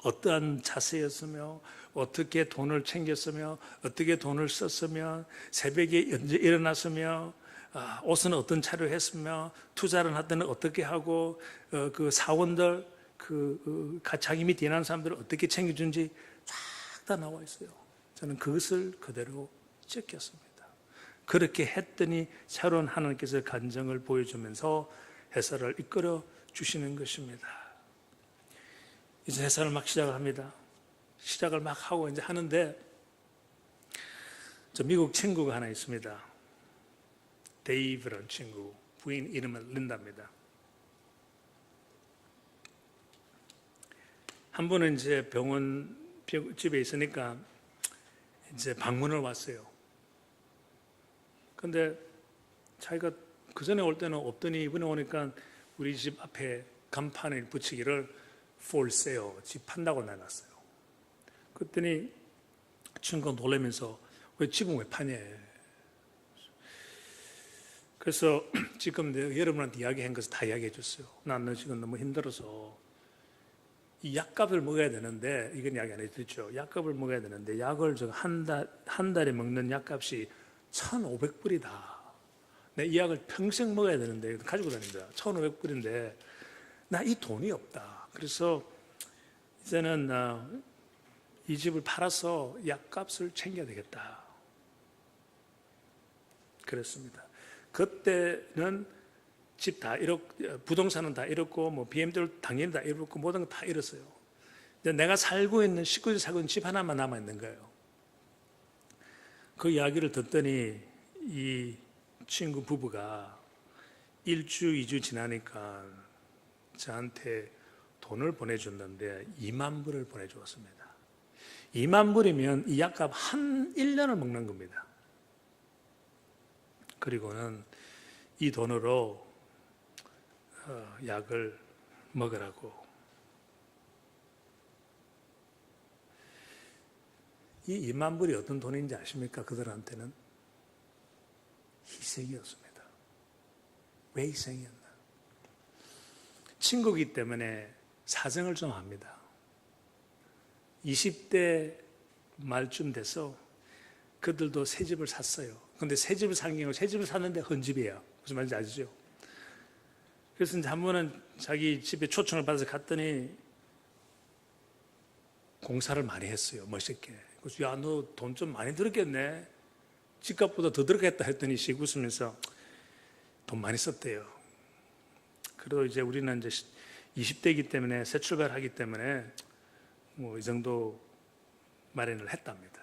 어떠한 자세였으며 어떻게 돈을 챙겼으며 어떻게 돈을 썼으며 새벽에 언제 일어났으며 옷은 어떤 차로 했으며 투자를 하든 어떻게 하고 그 사원들 자기 밑에 일하는 사람들을 어떻게 챙겨준지 쫙 다 나와 있어요. 저는 그것을 그대로 찍혔습니다. 그렇게 했더니 새로운 하나님께서 간증을 보여주면서 회사를 이끌어 주시는 것입니다. 이제 회사를 막 시작을 합니다. 시작을 막 하고 이제 하는데 저 미국 친구가 하나 있습니다. 데이브라는 친구, 부인 이름은 린다입니다. 한 번은 이제 병원 집에 있으니까 이제 방문을 왔어요. 근데 자기가 그 전에 올 때는 없더니 이번에 오니까 우리 집 앞에 간판을 붙이기를 for sale, 집 판다고 내놨어요. 그랬더니 친구가 놀라면서 왜 집은 왜 파냐? 그래서 지금 여러분한테 이야기한 것을 다 이야기해 줬어요. 난 지금 너무 힘들어서 이 약값을 먹어야 되는데 이건 이야기 안 해드렸죠. 약값을 먹어야 되는데 약을 한 달에 먹는 약값이 1,500불이다. 내 이 약을 평생 먹어야 되는데 가지고 다닌다. 1,500불인데 나 이 돈이 없다. 그래서 이제는 이 집을 팔아서 약값을 챙겨야 되겠다. 그랬습니다. 그때는 집 다 잃었고, 부동산은 다 잃었고, 뭐 BMW 당연히 다 잃었고, 모든 거 다 잃었어요. 내가 살고 있는 식구들이 살고 있는 집 하나만 남아 있는 거예요. 그 이야기를 듣더니 이 친구 부부가 1주, 2주 지나니까 저한테 돈을 보내줬는데 2만 불을 보내주었습니다. 2만 불이면 이 약값 한 1년을 먹는 겁니다. 그리고는 이 돈으로 약을 먹으라고. 이 2만 불이 어떤 돈인지 아십니까? 그들한테는 희생이었습니다. 왜 희생이었나? 친구이기 때문에 사정을 좀 압니다. 20대 말쯤 돼서 그들도 새 집을 샀어요. 근데 새 집을 산 경우 새 집을 샀는데 헌집이에요. 무슨 말인지 아시죠? 그래서 이제 한 번은 자기 집에 초청을 받아서 갔더니 공사를 많이 했어요. 멋있게. 그래서 야, 너 돈 좀 많이 들었겠네. 집값보다 더 들었겠다 했더니 씩 웃으면서 돈 많이 썼대요. 그래도 이제 우리는 이제 20대이기 때문에 새 출발하기 때문에 뭐 이 정도 마련을 했답니다.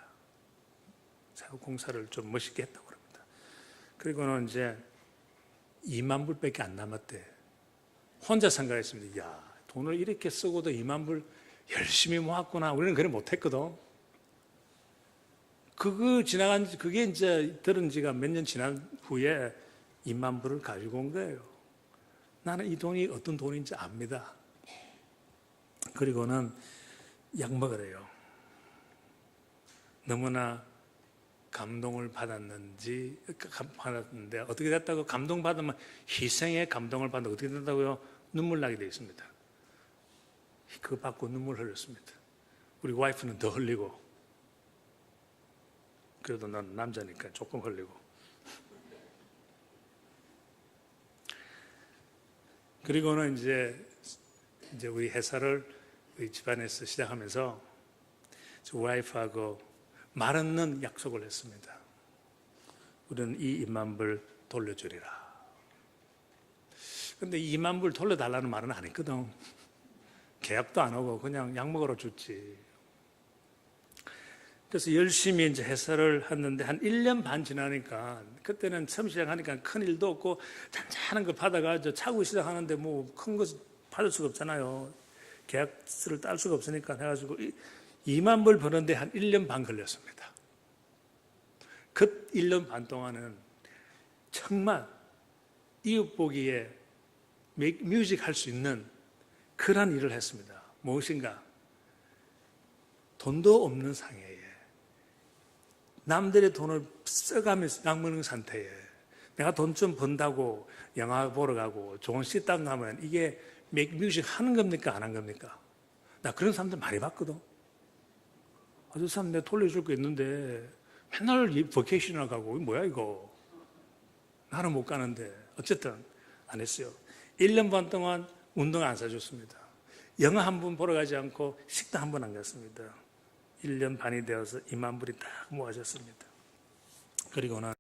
새로 공사를 좀 멋있게 했다고 합니다. 그리고는 이제 2만 불밖에 안 남았대. 혼자 생각했습니다. 야, 돈을 이렇게 쓰고도 2만 불 열심히 모았구나. 우리는 그래 못했거든. 그게 이제 들은 지가 몇 년 지난 후에 2만 불을 가지고 온 거예요. 나는 이 돈이 어떤 돈인지 압니다. 그리고는 약 먹으래요. 너무나 감동을 받았는데 어떻게 됐다고? 감동받으면 희생의 감동을 받는다. 어떻게 된다고요? 눈물 나게 되어 있습니다. 그거 받고 눈물 흘렸습니다. 우리 와이프는 더 흘리고, 그래도 난 남자니까 조금 흘리고. 그리고는 이제 우리 회사를 우리 집안에서 시작하면서 저 와이프하고 말 없는 약속을 했습니다. 우리는 이 2만 불 돌려주리라. 근데 2만 불 돌려달라는 말은 안 했거든. 계약도 안 하고 그냥 약 먹으러 줬지. 그래서 열심히 이제 해설을 했는데 한 1년 반 지나니까, 그때는 처음 시작하니까 큰 일도 없고 잔잔한 거 받아가지고 차고 시작하는데 뭐 큰 거 받을 수가 없잖아요. 계약서를 딸 수가 없으니까 해가지고 2만 불 버는데 한 1년 반 걸렸습니다. 그 1년 반 동안은 정말 이웃 보기에 뮤직 할 수 있는 그런 일을 했습니다. 무엇인가? 돈도 없는 상해에 남들의 돈을 써가면서 약 먹는 상태에 내가 돈 좀 번다고 영화 보러 가고 좋은 식당 가면 이게 뮤직 하는 겁니까? 안 한 겁니까? 나 그런 사람들 많이 봤거든. 저 사람 내가 돌려줄 거 있는데 맨날 버케이션을 가고 뭐야 이거. 나는 못 가는데 어쨌든 안 했어요. 1년 반 동안 운동 안 사줬습니다. 영화 한 번 보러 가지 않고 식당 한 번 안 갔습니다. 1년 반이 되어서 2만 불이 딱 모아졌습니다. 그리고는